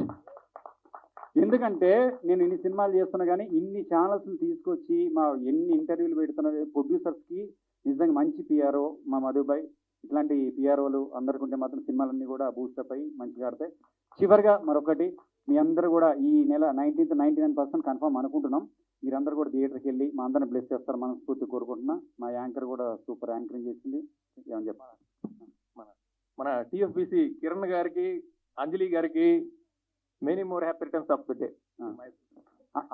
ఎందుకంటే నేను ఇన్ని సినిమాలు చేస్తున్నా కానీ ఇన్ని ఛానల్స్ని తీసుకొచ్చి మా ఎన్ని ఇంటర్వ్యూలు పెడుతున్న ప్రొడ్యూసర్స్కి నిజంగా మంచి పిఆర్ఓ మా మధుబాయ్. ఇట్లాంటి పిఆర్ఓలు అందరికీ ఉంటే మాత్రం సినిమాలన్నీ కూడా బూస్టప్ అయ్యి మంచిగా ఆడతాయి. చివరిగా మరొకటి, మీ అందరూ కూడా ఈ నెల 19th 99% కన్ఫర్మ్ అనుకుంటున్నాం. మీరందరూ కూడా థియేటర్కి వెళ్ళి మా అందరిని బ్లెస్ చేస్తారు మనస్ఫూర్తి కోరుకుంటున్నా. మా యాంకర్ కూడా సూపర్ యాంకరింగ్ చేసింది. ఏమని చెప్పాలి? మన టీఎఫ్బీసీ కిరణ్ గారికి, అంజలి గారికి many more happy returns of the day.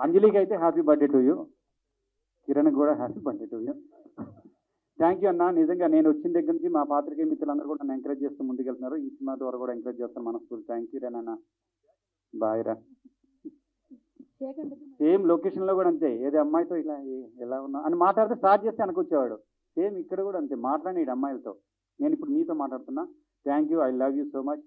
అంజలికి అయితే happy birthday to you, Kiran కూడా happy birthday to you. Thank you అన్న. నిజంగా నేను వచ్చిన దగ్గర నుంచి మా పాత్రికేయ మిత్రులందరూ కూడా నన్ను ఎంకరేజ్ చేస్తూ ముందుకెళ్తున్నారు. ఈ సినిమా ద్వారా కూడా ఎంకరేజ్ చేస్తాను మనస్ఫూర్తి. Thank you Rena. బాయ్ రా. సేమ్ లొకేషన్లో కూడా అంతే, ఏదో అమ్మాయితో ఇలా ఎలా ఉన్నా అని మాట్లాడితే స్టార్ట్ చేస్తే అనుకొచ్చేవాడు. సేమ్ ఇక్కడ కూడా అంతే మాట్లాడి అమ్మాయిలతో. నేను ఇప్పుడు మీతో మాట్లాడుతున్నా. Thank you, I love you so much.